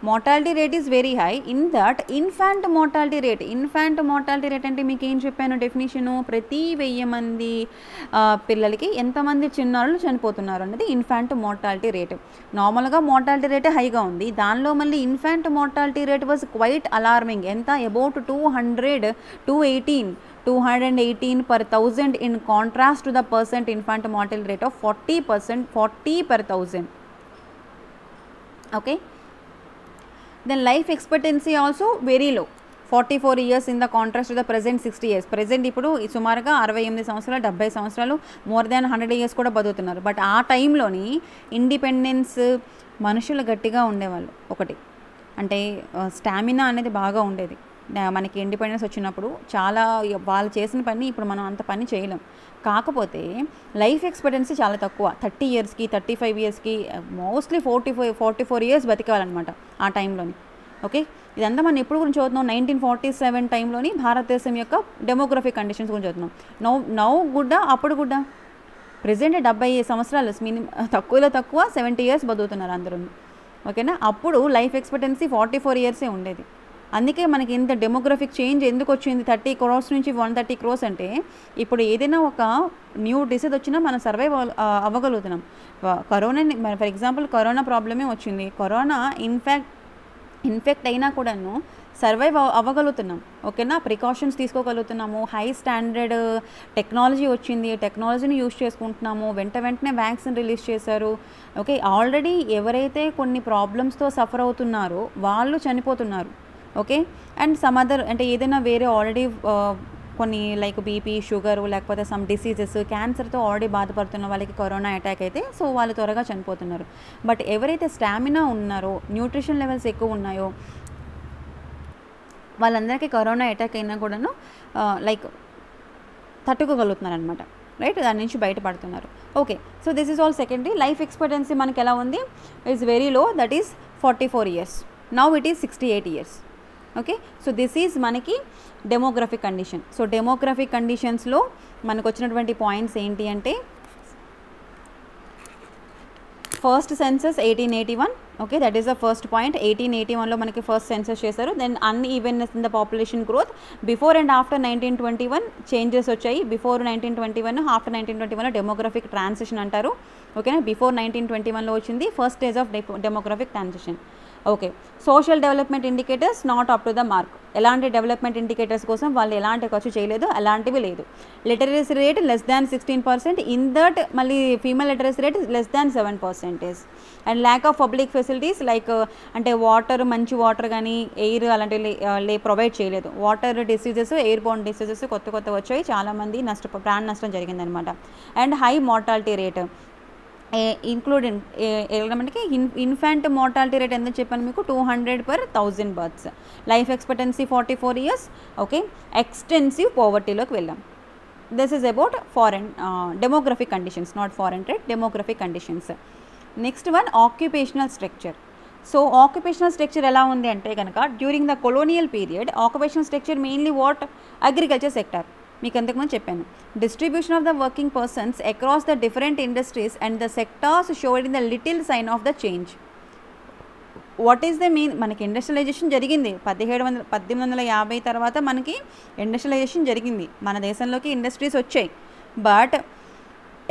mortality rate is very high. In that infant mortality rate అంటే మీకు ఏం చెప్పాను డెఫినేషను, ప్రతి 1000 మంది పిల్లలకి ఎంతమంది చిన్నారులు చనిపోతున్నారు అన్నది ఇన్ఫాంట్ మోర్టాలిటీ రేట్. నార్మల్గా మోర్టాలిటీ రేటే హైగా ఉంది, దానిలో మళ్ళీ infant mortality rate was quite alarming. ఎంత, about 218 per 1000 in contrast to the percent infant mortality rate of 40%, 40 per 1000. Okay. Then life expectancy also very low, 44 years in the contrast to the present 60 years. Present ఇప్పుడు సుమారుగా 68 సంవత్సరాలు 70 సంవత్సరాలు more than 100 years కూడా బతుకుతున్నారు. But ఆ టైంలోని independence మనుషులు గట్టిగా ఉండేవాళ్ళు. ఒకటి అంటే స్టామినా అనేది బాగా ఉండేది. మనకి ఇండిపెండెన్స్ వచ్చినప్పుడు చాలా వాళ్ళు చేసిన పని ఇప్పుడు మనం అంత పని చేయలేం. కాకపోతే లైఫ్ ఎక్స్పెక్టెన్సీ చాలా తక్కువ, 30 ఇయర్స్కి 35 ఇయర్స్కి మోస్ట్లీ 44 ఇయర్స్ బతికేవాళ్ళనమాట ఆ టైంలోని. ఓకే. ఇదంతా మనం ఎప్పుడు గురించి చదువుతున్నాం, 1947 టైంలోని భారతదేశం యొక్క డెమోగ్రఫిక్ కండిషన్స్ గురించి చదువుతున్నాం. నౌ గుడ్డా అప్పుడు గుడ్డా ప్రెజెంట్ 70 సంవత్సరాలు తక్కువలో తక్కువ 70 ఇయర్స్ బతుకుతున్నారు అందరూ. ఓకేనా. అప్పుడు లైఫ్ ఎక్స్పెక్టెన్సీ 44 ఇయర్సే ఉండేది. అందుకే మనకి ఇంత డెమోగ్రఫిక్ చేంజ్ ఎందుకు వచ్చింది, 30 crores నుంచి 130 crores అంటే ఇప్పుడు ఏదైనా ఒక న్యూ డిసీజ్ వచ్చినా మనం సర్వైవ్ అవ్వగలుగుతున్నాం. కరోనా ఫర్ ఎగ్జాంపుల్ కరోనా ప్రాబ్లమే వచ్చింది, కరోనా ఇన్ఫెక్ట్ అయినా కూడాను సర్వైవ్ అవ్వగలుగుతున్నాం. ఓకేనా. ప్రికాషన్స్ తీసుకోగలుగుతున్నాము, హై స్టాండర్డ్ టెక్నాలజీ వచ్చింది, టెక్నాలజీని యూజ్ చేసుకుంటున్నాము, వెంటనే వ్యాక్సిన్ రిలీజ్ చేశారు. ఓకే. ఆల్రెడీ ఎవరైతే కొన్ని ప్రాబ్లమ్స్తో సఫర్ అవుతున్నారో వాళ్ళు చనిపోతున్నారు. ఓకే. అండ్ సమ్ అదర్ అంటే ఏదైనా వేరే ఆల్రెడీ కొన్ని లైక్ బీపీ, షుగరు, లేకపోతే సమ్ డిసీజెస్, క్యాన్సర్తో ఆల్రెడీ బాధపడుతున్న వాళ్ళకి కరోనా అటాక్ అయితే సో వాళ్ళు త్వరగా చనిపోతున్నారు. బట్ ఎవరైతే స్టామినా ఉన్నారో, న్యూట్రిషన్ లెవెల్స్ ఎక్కువ ఉన్నాయో వాళ్ళందరికీ కరోనా అటాక్ అయినా కూడాను లైక్ తట్టుకోగలుగుతున్నారు అనమాట. రైట్. దాని నుంచి బయటపడుతున్నారు. Okay. So this is all secondary. Life expectancy మనకి ఎలా ఉంది, it's very low, that is 44 years. Now it is 68 years. Okay. So this is మనకి డెమోగ్రఫిక్ కండిషన్. సో డెమోగ్రఫిక్ కండిషన్స్లో మనకు వచ్చినటువంటి పాయింట్స్ ఏంటి అంటే first census 1881. Okay. That is the first point. 1881లో మనకి ఫస్ట్ సెన్సస్ చేశారు. Then unevenness in the population growth before and after 1921 changes వచ్చాయి. బిఫోర్ 1921, ఆఫ్టర్ 1921లో డెమోగ్రఫిక్ ట్రాన్సిషన్ అంటారు. ఓకేనా. బిఫోర్ 1921లో వచ్చింది first stage of demographic transition. Okay, social development indicators not up to the mark. ఎలాంటి development indicators కోసం వాళ్ళు ఎలాంటి ఖర్చు చేయలేదు, అలాంటివి లేదు. Literacy rate less than 16%, in that మళ్ళీ female literacy rate less than 7%. And lack of public facilities like అంటే వాటర్, మంచి వాటర్ కానీ ఎయిర్ అలాంటివి ప్రొవైడ్ చేయలేదు. Water diseases, air borne diseases కొత్త వచ్చాయి, చాలామంది ప్రాణ నష్టం జరిగిందనమాట. And high mortality rate including మనకి ఇన్ఫాంట్ మార్టాలిటీ రేట్ ఎంత చెప్పాను మీకు, 200/1000 births. Life expectancy 44 years. Okay, extensive పోవర్టీలోకి వెళ్ళాం. This is about foreign demographic conditions, not foreign trade, demographic conditions. Next one occupational structure. So occupational structure ఎలా ఉంది అంటే కనుక during the colonial period occupational structure mainly what, agriculture sector. మీకు అంతకుముందు చెప్పాను, distribution of the working persons across the different industries and the sectors showed in the little sign of the change. What is the main, మనకి industrialization జరిగింది 1850 తర్వాత మనకి industrialization జరిగింది, మన దేశంలోకి ఇండస్ట్రీస్ వచ్చాయి. But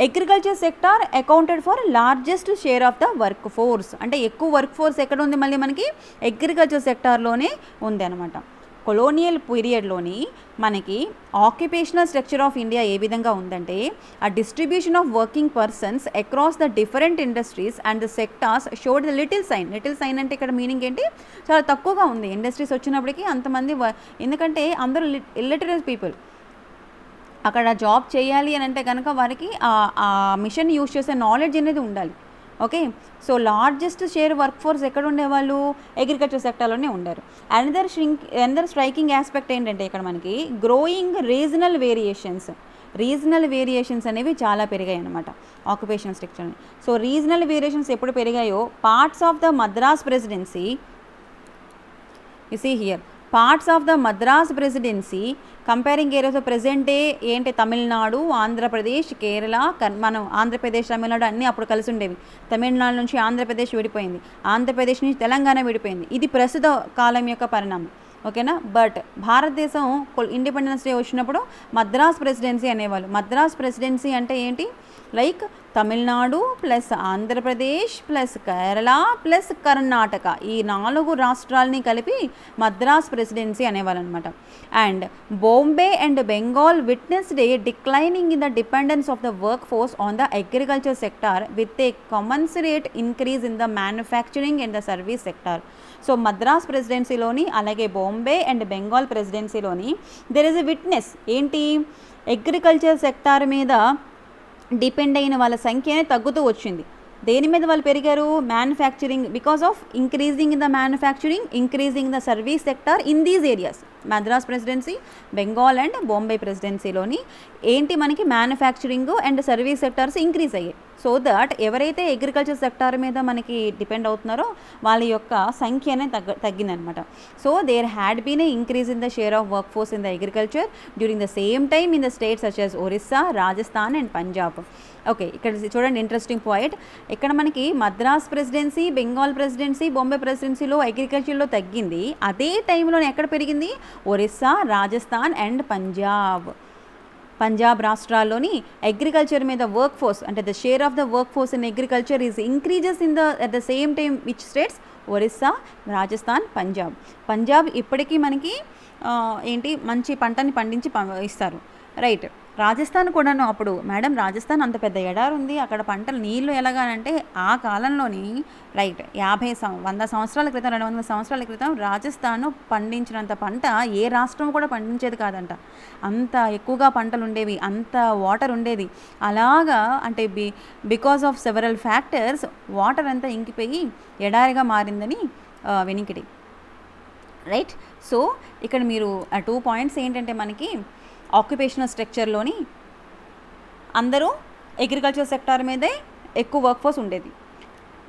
agriculture sector accounted for largest share of the work force. అంటే ఎక్కువ వర్క్ ఫోర్స్ ఎక్కడ ఉంది, మళ్ళీ మనకి అగ్రికల్చర్ సెక్టార్లోనే ఉంది అనమాట. కొలోనియల్ పీరియడ్లోని మనకి ఆక్యుపేషనల్ స్ట్రక్చర్ ఆఫ్ ఇండియా ఏ విధంగా ఉందంటే, ఆ distribution of working persons across the different industries and the sectors showed the little sign. Little sign అంటే ఇక్కడ మీనింగ్ ఏంటి, చాలా తక్కువగా ఉంది. ఇండస్ట్రీస్ వచ్చినప్పటికీ అంతమంది ఎందుకంటే అందరూ ఇల్లిటరేట్ పీపుల్. అక్కడ జాబ్ చేయాలి అని అంటే కనుక వారికి ఆ మిషన్ యూజ్ చేసే నాలెడ్జ్ అనేది ఉండాలి. Okay, so largest share work force ఎక్కడ ఉండేవాళ్ళు, అగ్రికల్చర్ సెక్టార్లోనే ఉండారు. అనదర్ స్ట్రైకింగ్ ఆస్పెక్ట్ ఏంటంటే ఇక్కడ మనకి గ్రోయింగ్ రీజనల్ వేరియేషన్స్ అనేవి చాలా పెరిగాయి అనమాట ఆక్యుపేషనల్ స్ట్రక్చర్ని. సో రీజనల్ వేరియేషన్స్ ఎప్పుడు పెరిగాయో, parts of the Madras presidency, you see here, parts of the Madras presidency comparing areas of present day ఏంటి, తమిళనాడు, ఆంధ్రప్రదేశ్, కేరళ, మనం ఆంధ్రప్రదేశ్, తమిళనాడు అన్నీ అప్పుడు కలిసి ఉండేవి. తమిళనాడు నుంచి ఆంధ్రప్రదేశ్ విడిపోయింది, ఆంధ్రప్రదేశ్ నుంచి తెలంగాణ విడిపోయింది. ఇది ప్రస్తుత కాలం యొక్క పరిణామం. ఓకేనా, బట్ భారతదేశం ఇండిపెండెన్స్ డే వచ్చినప్పుడు మద్రాస్ ప్రెసిడెన్సీ అనేవాళ్ళు. మద్రాస్ ప్రెసిడెన్సీ అంటే ఏంటి, like Tamil Nadu plus Andhra Pradesh plus Kerala plus Karnataka, ఈ 4 రాష్ట్రాలని కలిపి మద్రాస్ ప్రెసిడెన్సీ అనేవాళ్ళు అనమాట. And Bombay and Bengal witnessed a declining in the dependence of the work force on the agriculture sector with a commensurate increase in the manufacturing and the service sector. So Madras ప్రెసిడెన్సీలోని అలాగే Bombay and Bengal ప్రెసిడెన్సీలోని there is a witness ఏంటి, agriculture sector మీద depend అయిన వాళ్ళ సంఖ్య తగ్గుతూ వచ్చింది. దేని మీద వాళ్ళు పెరిగారు, manufacturing, because of increasing in the manufacturing, increasing the service sector in these areas. Madras presidency, Bengal and Bombay ప్రెసిడెన్సీలోని ఏంటి మనకి manufacturing and service sectors increase అయ్యాయి. సో దట్ ఎవరైతే అగ్రికల్చర్ సెక్టార్ మీద మనకి డిపెండ్ అవుతున్నారో వాళ్ళ యొక్క సంఖ్య అనేది తగ్గిందనమాట. So there had been a increase in the share of work force in the agriculture during the same time in the states such as Orissa, Rajasthan and Punjab. Okay, ఇక్కడ చూడండి ఇంట్రెస్టింగ్ పాయింట్. ఇక్కడ మనకి మద్రాస్ ప్రెసిడెన్సీ, బెంగాల్ ప్రెసిడెన్సీ, బాంబే ప్రెసిడెన్సీలో అగ్రికల్చర్లో తగ్గింది. అదే టైంలో ఎక్కడ పెరిగింది, ఒరిస్సా, రాజస్థాన్ అండ్ పంజాబ్ రాష్ట్రాల్లోని అగ్రికల్చర్ మీద వర్క్ ఫోర్స్ అంటే the share of the work force in agriculture is increases in at the same time which states, Orissa, Rajasthan, Punjab ఇప్పటికీ మనకి ఏంటి మంచి పంటని పండించి ఇస్తారు, రైట్. రాజస్థాన్ కూడాను అప్పుడు మేడం రాజస్థాన్ అంత పెద్ద ఎడారి ఉంది, అక్కడ పంటలు నీళ్లు ఎలాగానంటే ఆ కాలంలోని రైట్ 100 సంవత్సరాల క్రితం 200 సంవత్సరాల క్రితం రాజస్థాన్ పండించినంత పంట ఏ రాష్ట్రం కూడా పండించేది కాదంట. అంత ఎక్కువగా పంటలు ఉండేవి, అంత వాటర్ ఉండేది. అలాగా అంటే because of several factors water అంతా ఇంకిపోయి ఎడారిగా మారిందని వెనికిడి, రైట్. సో ఇక్కడ మీరు 2 పాయింట్స్ ఏంటంటే మనకి ఆక్యుపేషనల్ స్ట్రక్చర్లోని అందరూ అగ్రికల్చర్ సెక్టార్ మీదే ఎక్కువ వర్క్ ఫోర్స్ ఉండేది.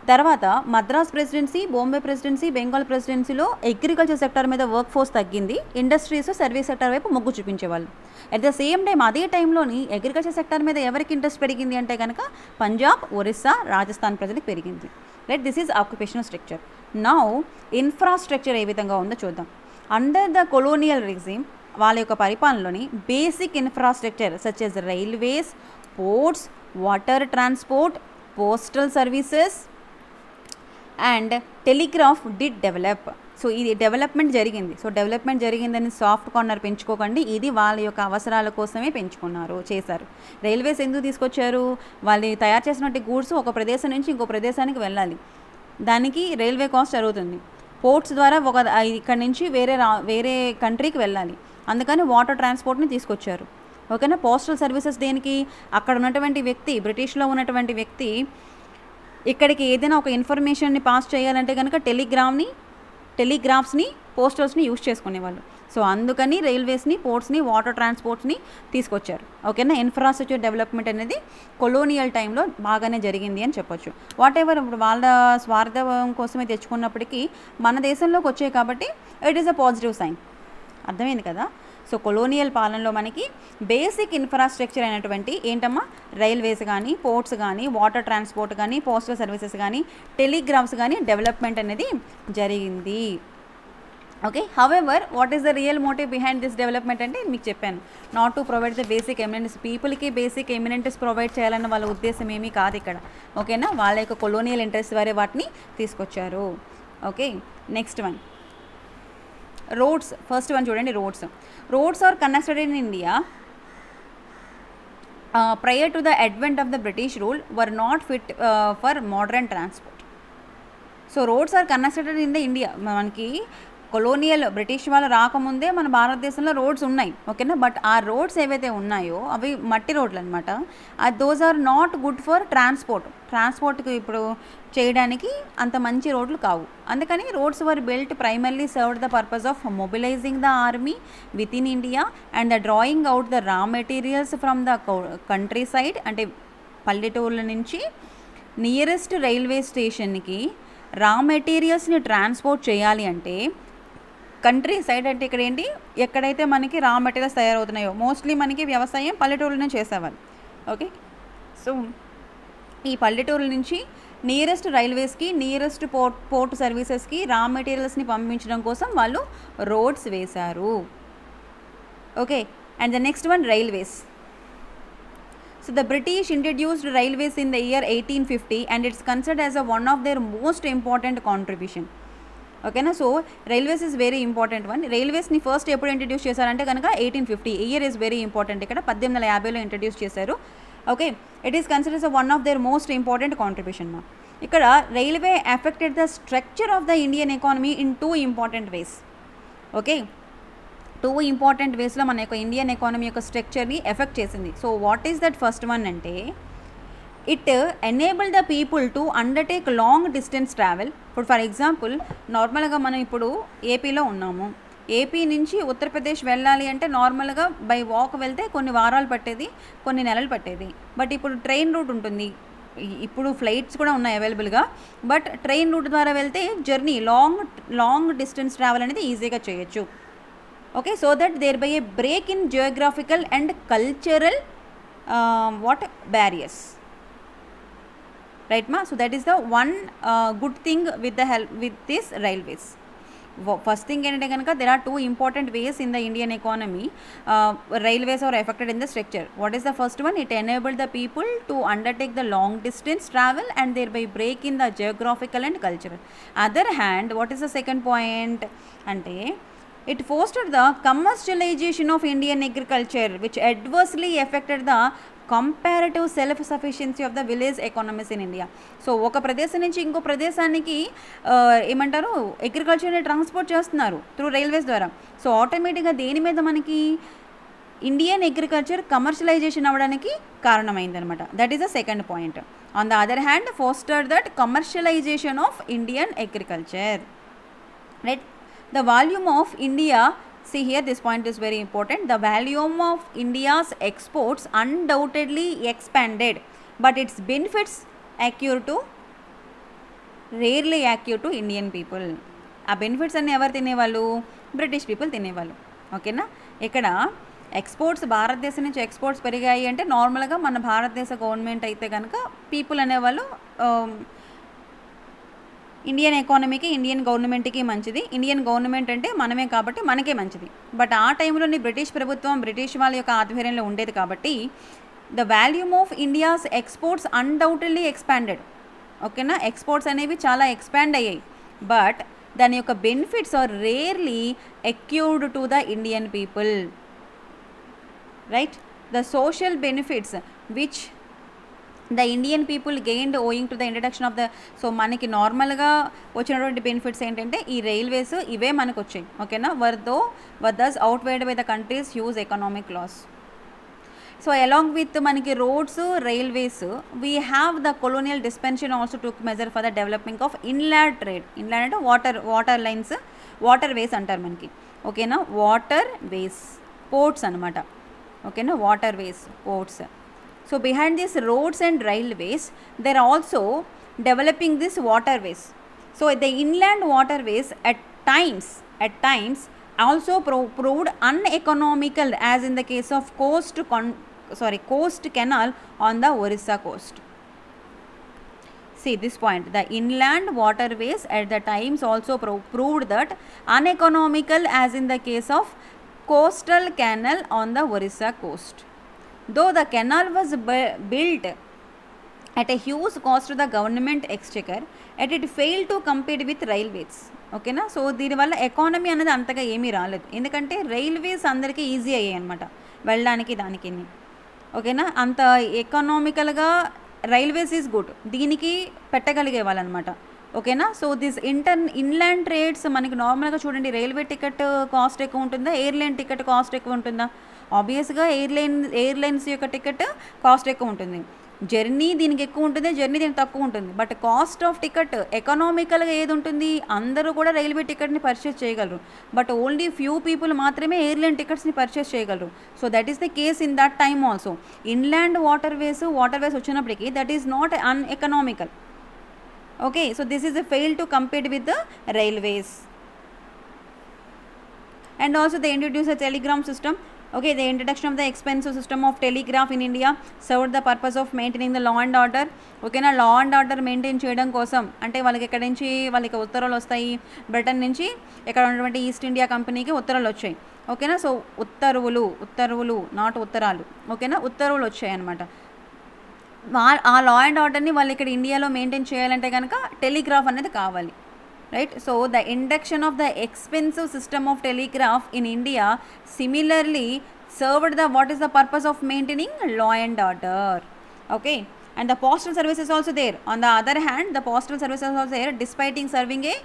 తర్వాత మద్రాస్ ప్రెసిడెన్సీ, బాంబే ప్రెసిడెన్సీ, బెంగాల్ ప్రెసిడెన్సీలో అగ్రికల్చర్ సెక్టార్ మీద వర్క్ ఫోర్స్ తగ్గింది, ఇండస్ట్రీస్, సర్వీస్ సెక్టార్ వైపు మొగ్గు చూపించేవాళ్ళు. అట్ ద సేమ్ టైం అదే టైంలోని అగ్రికల్చర్ సెక్టార్ మీద ఎవరికి ఇంట్రెస్ట్ పెరిగింది అంటే కనుక పంజాబ్, ఒరిస్సా, రాజస్థాన్ ప్రజలకు పెరిగింది, right. This is occupational structure. Now infrastructure ఏ విధంగా ఉందో చూద్దాం. అండర్ ద కొలోనియల్ రెజిమ్ వాళ్ళ యొక్క పరిపాలనలోని basic infrastructure such as railways, ports, water transport, postal services and telegraph did develop. So ఇది డెవలప్మెంట్ జరిగింది. సో డెవలప్మెంట్ జరిగిందని సాఫ్ట్ కార్నర్ పెంచుకోకండి, ఇది వాళ్ళ యొక్క అవసరాల కోసమే చేశారు. రైల్వేస్ ఎందుకు తీసుకొచ్చారు? వాళ్ళు తయారు చేసినట్టు గూడ్స్ ఒక ప్రదేశం నుంచి ఇంకో ప్రదేశానికి వెళ్ళాలి, దానికి రైల్వే కాస్ట్ జరుగుతుంది. పోర్ట్స్ ద్వారా ఇక్కడ నుంచి వేరే కంట్రీకి వెళ్ళాలి, అందుకని వాటర్ ట్రాన్స్పోర్ట్ని తీసుకొచ్చారు. ఓకేనా. పోస్టల్ సర్వీసెస్ దేనికి? అక్కడ ఉన్నటువంటి వ్యక్తి, బ్రిటిష్లో ఉన్నటువంటి వ్యక్తి ఇక్కడికి ఏదైనా ఒక ఇన్ఫర్మేషన్ని పాస్ చేయాలంటే కనుక టెలిగ్రాఫ్స్ని పోస్టల్స్ని యూజ్ చేసుకునేవాళ్ళు. సో అందుకని రైల్వేస్ని, పోర్ట్స్ని, వాటర్ ట్రాన్స్పోర్ట్స్ని తీసుకొచ్చారు. ఓకేనా. ఇన్ఫ్రాస్ట్రక్చర్ డెవలప్మెంట్ అనేది కొలోనియల్ టైంలో బాగానే జరిగింది అని చెప్పొచ్చు. వాటెవర్ ఇప్పుడు వాళ్ళ స్వార్థం కోసమే తెచ్చుకున్నప్పటికీ మన దేశంలోకి వచ్చాయి కాబట్టి it is a positive sign. అర్థమైంది కదా. సో కొలోనియల్ పాలనలో మనకి బేసిక్ ఇన్ఫ్రాస్ట్రక్చర్ అయినటువంటి ఏంటమ్మా, రైల్వేస్ కానీ, పోర్ట్స్ కానీ, వాటర్ ట్రాన్స్పోర్ట్ కానీ, పోస్టల్ సర్వీసెస్ కానీ, టెలిగ్రాఫ్స్ కానీ డెవలప్మెంట్ అనేది జరిగింది. Okay. However what is the real motive behind this development అంటే మీకు చెప్పాను, not to provide the basic amenities. పీపుల్కి బేసిక్ ఎమినెంట్స్ ప్రొవైడ్ చేయాలన్న వాళ్ళ ఉద్దేశం ఏమీ కాదు ఇక్కడ. ఓకేనా. వాళ్ళ యొక్క కొలోనియల్ ఇంట్రెస్ట్ ద్వారా వాటిని తీసుకొచ్చారు. Okay. Next one, roads. First one చూడండి, roads are constructed in India prior to the advent of the British rule were not fit for modern transport. So roads are constructed in the India. మనకి colonial British వాళ్ళు రాకముందే మన భారతదేశంలో roads ఉన్నాయి. ఓకేనా. But ఆ roads ఏవైతే ఉన్నాయో అవి మట్టి రోడ్లు అనమాట. Those are not good for ట్రాన్స్పోర్ట్కి ఇప్పుడు చేయడానికి అంత మంచి రోడ్లు కావు. అందుకని roads were built primarily served the purpose of mobilizing the army with in India and the drawing out the raw materials from the country side. అంటే పల్లెటూర్ల నుంచి నియరెస్ట్ రైల్వే స్టేషన్కి రా మెటీరియల్స్ని ట్రాన్స్పోర్ట్ చేయాలి అంటే కంట్రీ సైడ్ అంటే ఇక్కడ ఏంటి, ఎక్కడైతే మనకి రా మెటీరియల్స్ తయారవుతున్నాయో మోస్ట్లీ మనకి వ్యవసాయం పల్లెటూరులోనే చేసేవాళ్ళు. ఓకే. సో ఈ పల్లెటూరుల నుంచి నియరెస్ట్ రైల్వేస్కి, నియరెస్ట్ పోర్ట్ సర్వీసెస్కి రా మెటీరియల్స్ని పంపించడం కోసం వాళ్ళు రోడ్స్ వేశారు. Okay. And the next one, railways. So the British introduced railways in the year 1850 and it's considered as one of their most important contribution. ఓకేనా. So railways is very important one. రైల్వేస్ని first ఎప్పుడు introduce చేశారంటే కనుక 1850. Year is very important. ఇక్కడ 1850లో introduce చేశారు. Okay. It is considers one of their most important contribution. ఇక్కడ railway affected the structure of the Indian economy in 2 important ways. Okay. 2 important వేస్లో మన యొక్క ఇండియన్ ఎకానమీ యొక్క స్ట్రక్చర్ని ఎఫెక్ట్ చేసింది. So what is that first one అంటే it enable the people to undertake long distance travel. ఇప్పుడు for example నార్మల్గా మనం ఇప్పుడు ఏపీలో ఉన్నాము, ఏపీ నుంచి ఉత్తరప్రదేశ్ వెళ్ళాలి అంటే నార్మల్గా బై వాక్ వెళ్తే కొన్ని వారాలు పట్టేది, కొన్ని నెలలు పట్టేది. బట్ ఇప్పుడు ట్రైన్ రూట్ ఉంటుంది, ఇప్పుడు ఫ్లైట్స్ కూడా ఉన్నాయి అవైలబుల్గా. బట్ ట్రైన్ రూట్ ద్వారా వెళ్తే జర్నీ లాంగ్ డిస్టెన్స్ ట్రావెల్ అనేది ఈజీగా చేయొచ్చు. Okay. So that there by a break in geographical and cultural barriers. Right ma. So that is the one good thing with the help with this railways. First thing ఏంటంటే కనుక there are 2 important ways in the Indian economy railways are affected in the structure. What is the first one? It enabled the people to undertake the long distance travel and thereby break in the geographical and cultural. Other hand, what is the second point అంటే it fostered the commercialization of Indian agriculture which adversely affected the comparative self sufficiency of the village economies in India. సో ఒక ప్రదేశం నుంచి ఇంకో ప్రదేశానికి ఏమంటారు అగ్రికల్చర్ని transport చేస్తున్నారు త్రూ రైల్వేస్ ద్వారా. సో ఆటోమేటిక్గా దేని మీద మనకి ఇండియన్ అగ్రికల్చర్ కమర్షియలైజేషన్ అవ్వడానికి కారణమైందనమాట. That is the second point. On the other hand foster that commercialization of Indian agriculture. Right. The volume of India, see here this point is very important, the volume of India's exports undoubtedly expanded but its benefits rarely accrue to Indian people. ఆ benefits అన్ని ఎవరు తినేవాళ్ళు? British people తినేవాళ్ళు. ఓకేనా. ఇక్కడ exports, భారతదేశం నుంచి exports పెరిగాయి అంటే నార్మల్గా మన భారతదేశ గవర్నమెంట్ అయితే కనుక పీపుల్ అనేవాళ్ళు ఇండియన్ ఎకానమీకి, ఇండియన్ గవర్నమెంట్కి మంచిది. ఇండియన్ గవర్నమెంట్ అంటే మనమే కాబట్టి మనకే మంచిది. బట్ ఆ టైంలోని బ్రిటిష్ ప్రభుత్వం బ్రిటిష్ వాళ్ళ యొక్క ఆధ్వర్యంలో ఉండేది కాబట్టి the volume of India's exports undoubtedly expanded. ఓకేనా. ఎక్స్పోర్ట్స్ అనేవి చాలా ఎక్స్పాండ్ అయ్యాయి. బట్ దాని యొక్క benefits are rarely accrued to the Indian people, right. The social benefits which the Indian people gained owing to the introduction of the, so మనకి నార్మల్గా వచ్చినటువంటి benefits ఏంటంటే ఈ రైల్వేస్ ఇవే మనకు వచ్చాయి, ఓకేనా. Thus outweighed by the countries huge economic loss. So along with మనకి roads, railways, we have the colonial dispensation also took measure for the development of inland trade. Inland అంటే వాటర్ లైన్స్, వాటర్ వేస్ అంటారు మనకి, ఓకేనా. Water ways, ports అనమాట, ఓకేనా. Water ways, ports. So behind this roads and railways they are also developing this water ways. So the inland water ways at times also proved uneconomical, as in the case of coast canal on the Orissa coast. See this point, the inland waterways at the times also proved that uneconomical, as in the case of coastal canal on the Orissa coast. Though the canal was built at a huge cost to the government exchequer, yet it failed to compete with railways, ఓకేనా. So దీనివల్ల economy అనేది అంతగా ఏమీ రాలేదు, ఎందుకంటే railways అందరికీ easy అయ్యాయి అనమాట వెళ్ళడానికి దానికి, ఓకేనా. అంత ఎకనామికల్గా రైల్వేస్ ఈజ్ గుడ్, దీనికి పెట్టగలిగే వాళ్ళనమాట, ఓకేనా. సో దిస్ ఇన్లాండ్ ట్రేడ్స్ మనకి నార్మల్గా చూడండి, రైల్వే టికెట్ కాస్ట్ ఎక్కువ ఉంటుందా, ఎయిర్లైన్ టికెట్ కాస్ట్ ఎక్కువ ఉంటుందా? ఆబ్వియస్గా ఎయిర్లైన్స్ యొక్క టికెట్ కాస్ట్ ఎక్కువ ఉంటుంది, జర్నీ దీనికి ఎక్కువ ఉంటుంది, జర్నీ దీనికి తక్కువ ఉంటుంది. బట్ కాస్ట్ ఆఫ్ టికెట్ ఎకనామికల్గా ఏది ఉంటుంది, అందరూ కూడా రైల్వే టికెట్ని పర్చేస్ చేయగలరు, బట్ ఓన్లీ ఫ్యూ పీపుల్ మాత్రమే ఎయిర్లైన్ టికెట్స్ని పర్చేస్ చేయగలరు. So that is the case in that time also. Inland water ways వచ్చినప్పటికీ that is not uneconomical, okay. So this is a fail to compete with the railways. And also they introduced a telegram system, okay. The introduction of the expensive system of telegraph in India served the purpose of maintaining the law and order, okay na. law and order maintain చేయడం కోసం, అంటే వాళ్ళకి ఎక్కడి నుంచి వాళ్ళకి ఉత్తర్వులు వస్తాయి, Britain నుంచి ఇక్కడ ఉన్నటువంటి ఈస్ట్ ఇండియా కంపెనీకి ఉత్తర్వులు వచ్చాయి, ఓకేనా. సో ఉత్తర్వులు నాట్ ఉత్తరాలు, ఓకేనా, ఉత్తర్వులు వచ్చాయి అనమాట. ఆ లా అండ్ ఆర్డర్ని వాళ్ళు ఇక్కడ ఇండియాలో మెయింటైన్ చేయాలంటే కనుక టెలిగ్రాఫ్ అనేది కావాలి, right. So the induction of the expensive system of telegraph in India similarly served the, what is the purpose of maintaining law and order, okay. And the postal service is also there. On the other hand, the postal service is also there despite serving a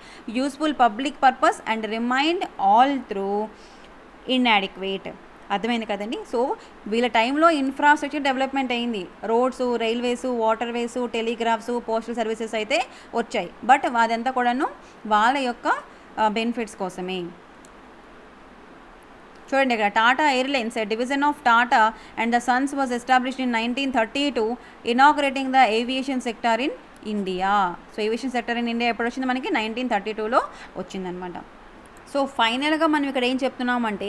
useful public purpose and remained all through inadequate. అర్థమైంది కదండి. So వీళ్ళ టైంలో infrastructure development అయింది, roads, railways, water ways, telegraphs, postal services అయితే వచ్చాయి, but అదంతా కూడాను వాళ్ళ యొక్క బెనిఫిట్స్ కోసమే. చూడండి ఇక్కడ Tata airlines, division of Tata and the Sons was established in 1932, inaugurating the aviation sector in India. So aviation sector in India ఎప్పుడు వచ్చింది మనకి 1932లో వచ్చిందనమాట. సో ఫైనల్గా మనం ఇక్కడ ఏం చెప్తున్నామంటే,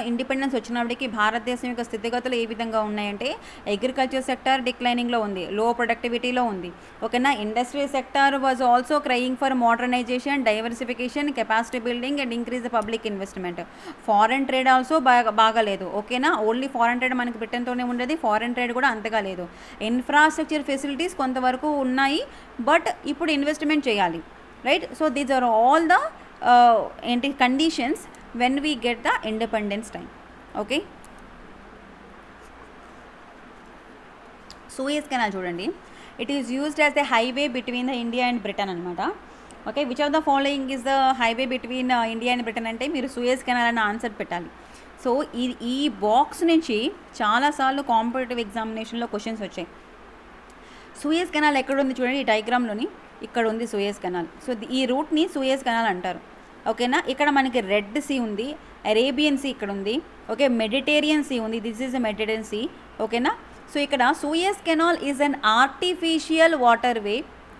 ఇండిపెండెన్స్ వచ్చినప్పటికీ భారతదేశం యొక్క స్థితిగతులు ఏ విధంగా ఉన్నాయంటే, అగ్రికల్చర్ సెక్టార్ డిక్లైనింగ్లో ఉంది, లో ప్రొడక్టివిటీలో ఉంది, ఓకేనా. Industry sector was also crying for modernization, diversification, capacity building and increase the public investment. Foreign trade also బాగాలేదు, ఓకేనా. ఓన్లీ ఫారెన్ ట్రేడ్ మనకి బ్రిటన్తోనే ఉండేది, ఫారెన్ ట్రేడ్ కూడా అంతగా లేదు. ఇన్ఫ్రాస్ట్రక్చర్ ఫెసిలిటీస్ కొంతవరకు ఉన్నాయి, బట్ ఇప్పుడు ఇన్వెస్ట్మెంట్ చేయాలి, right. So these are all the ఏంటి conditions when we get the independence time, okay. Suez canal చూడండి, it is used as the highway between the India and Britain అనమాట, ఓకే. Which of the following is the highway between India and Britain అంటే మీరు Suez canal అని answer పెట్టాలి. So ఈ box నుంచి చాలాసార్లు కాంపిటేటివ్ ఎగ్జామినేషన్లో క్వశ్చన్స్ వచ్చాయి. సూయజ్ కెనాల్ ఎక్కడుంది చూడండి, ఈ డయాగ్రామ్లోని ఇక్కడ ఉంది సూయజ్ కెనాల్. సో ఈ రూట్ని సూయజ్ కెనాల్ అంటారు, ఓకేనా. ఇక్కడ మనకి రెడ్ సీ ఉంది, అరేబియన్ సీ ఇక్కడ ఉంది, ఓకే. మెడిటేరియన్ సీ ఉంది, this is a Mediterranean sea, ఓకేనా. సో ఇక్కడ Suez canal is an artificial water way,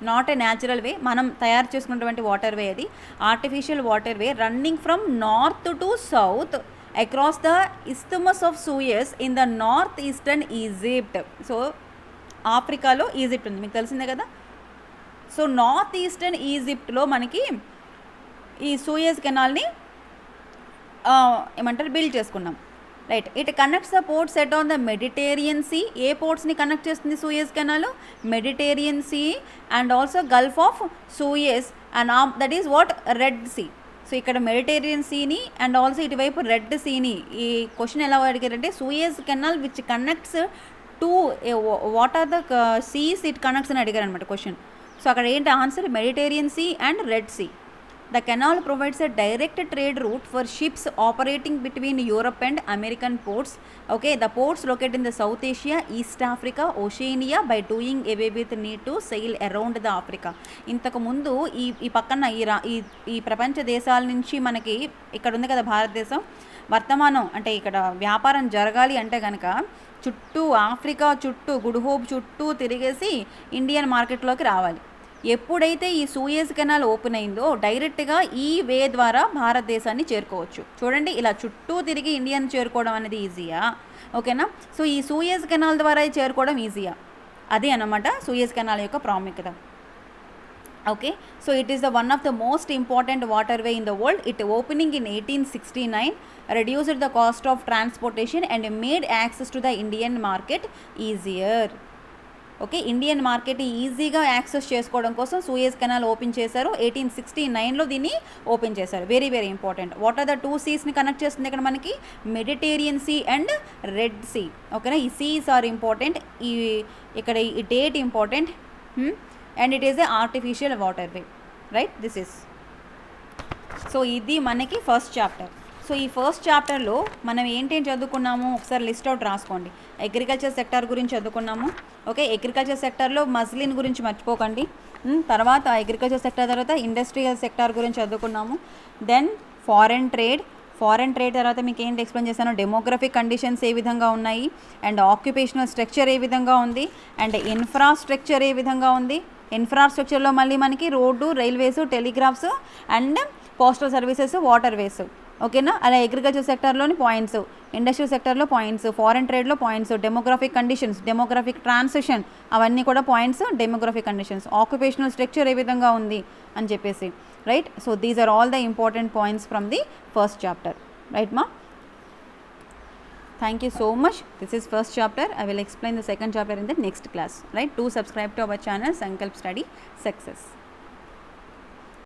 not a natural way. మనం తయారు చేసుకున్నటువంటి వాటర్ వే అది, artificial water way running from north to south across the isthmus of Suez in the north eastern Egypt. So ఆఫ్రికాలో Egypt ఉంది, మీకు తెలిసిందే కదా. So north eastern ఈజిప్ట్లో మనకి ఈ సూయజ్ కెనాల్ని ఏమంటారు బిల్డ్ చేసుకున్నాం, right. It connects the ports set on the Mediterranean sea. ఏ పోర్ట్స్ని కనెక్ట్ చేస్తుంది Suez canal? Mediterranean sea and also gulf of Suez and that is what red sea. So ఇక్కడ Mediterranean సీని and also ఇటువైపు red సీని. ఈ question ఎలా అడిగారంటే Suez canal which connects to what are the seas it connects అని అడిగారు అనమాట క్వశ్చన్. సో అక్కడ ఏంటి answer? Mediterranean sea and red see. The canal provides a direct trade route for ships operating between Europe and American ports. Okay, the ports located in the South Asia, East Africa, Oceania by doing away with need to sail around the Africa. ఇంతకు ముందు ఈ పక్కన ఈ ప్రపంచ దేశాల నుంచి మనకి ఇక్కడ ఉంది కదా భారతదేశం, వర్తమానం అంటే ఇక్కడ వ్యాపారం జరగాలి అంటే కనుక చుట్టూ ఆఫ్రికా చుట్టూ గుడ్ హోప్ చుట్టూ తిరిగేసి ఇండియన్ మార్కెట్లోకి రావాలి. ఎప్పుడైతే ఈ సూయజ్ కెనాల్ ఓపెన్ అయిందో డైరెక్ట్గా ఈ వే ద్వారా భారతదేశాన్ని చేరుకోవచ్చు. చూడండి, ఇలా చుట్టూ తిరిగి ఇండియాని చేరుకోవడం అనేది ఈజీయా? ఓకేనా. సో ఈ సూయజ్ కెనాల్ ద్వారా చేరుకోవడం ఈజీయా? అదే అన్నమాట సూయజ్ కెనాల్ యొక్క ప్రాముఖ్యత. Okay, so it is the one of the most important water way in the world. It opening in 1869 reduced the cost of transportation and made access to the Indian market easier. Okay, Indian market ఈజీగా access చేసుకోవడం కోసం Suez canal open చేశారు. 1869లో దీన్ని open చేశారు. Very very important. What are the two సీస్ని connect చేస్తుంది ఇక్కడ మనకి? Mediterranean sea and red sea. ఓకేనా, ఈ సీస్ ఆర్ ఇంపార్టెంట్. ఇక్కడ ఈ date important and it is a artificial water way. Right, this is. So ఇది మనకి ఫస్ట్ చాప్టర్. సో ఈ ఫస్ట్ చాప్టర్లో మనం ఏంటేం చదువుకున్నాము ఒకసారి లిస్ట్ అవుట్ రాసుకోండి. అగ్రికల్చర్ సెక్టార్ గురించి చదువుకున్నాము. ఓకే, అగ్రికల్చర్ సెక్టార్లో మస్లిన్ గురించి మర్చిపోకండి. తర్వాత అగ్రికల్చర్ సెక్టార్ తర్వాత ఇండస్ట్రియల్ సెక్టార్ గురించి చదువుకున్నాము. దెన్ ఫారెన్ ట్రేడ్ తర్వాత మీకు ఏంటి ఎక్స్ప్లెయిన్ చేశాను? డెమోగ్రఫిక్ కండిషన్స్ ఏ విధంగా ఉన్నాయి అండ్ ఆక్యుపేషనల్ స్ట్రక్చర్ ఏ విధంగా ఉంది అండ్ ఇన్ఫ్రాస్ట్రక్చర్ ఏ విధంగా ఉంది. ఇన్ఫ్రాస్ట్రక్చర్లో మళ్ళీ మనకి road, railways, telegraphs and postal services, water ways. ఓకేనా, అలా అగ్రికల్చర్ సెక్టార్లోని పాయింట్స్, ఇండస్ట్రియల్ సెక్టార్లో పాయింట్స్, ఫారెన్ ట్రేడ్లో points, demographic conditions, demographic transition అవన్నీ కూడా points, demographic conditions, occupational structure ఏ విధంగా ఉంది అని చెప్పేసి. Right, so these are all the important points from the first chapter. Right మా, thank you so much. This is first chapter. I will explain the second chapter in the next class. Right, do subscribe to our channel Sankalp Study Success.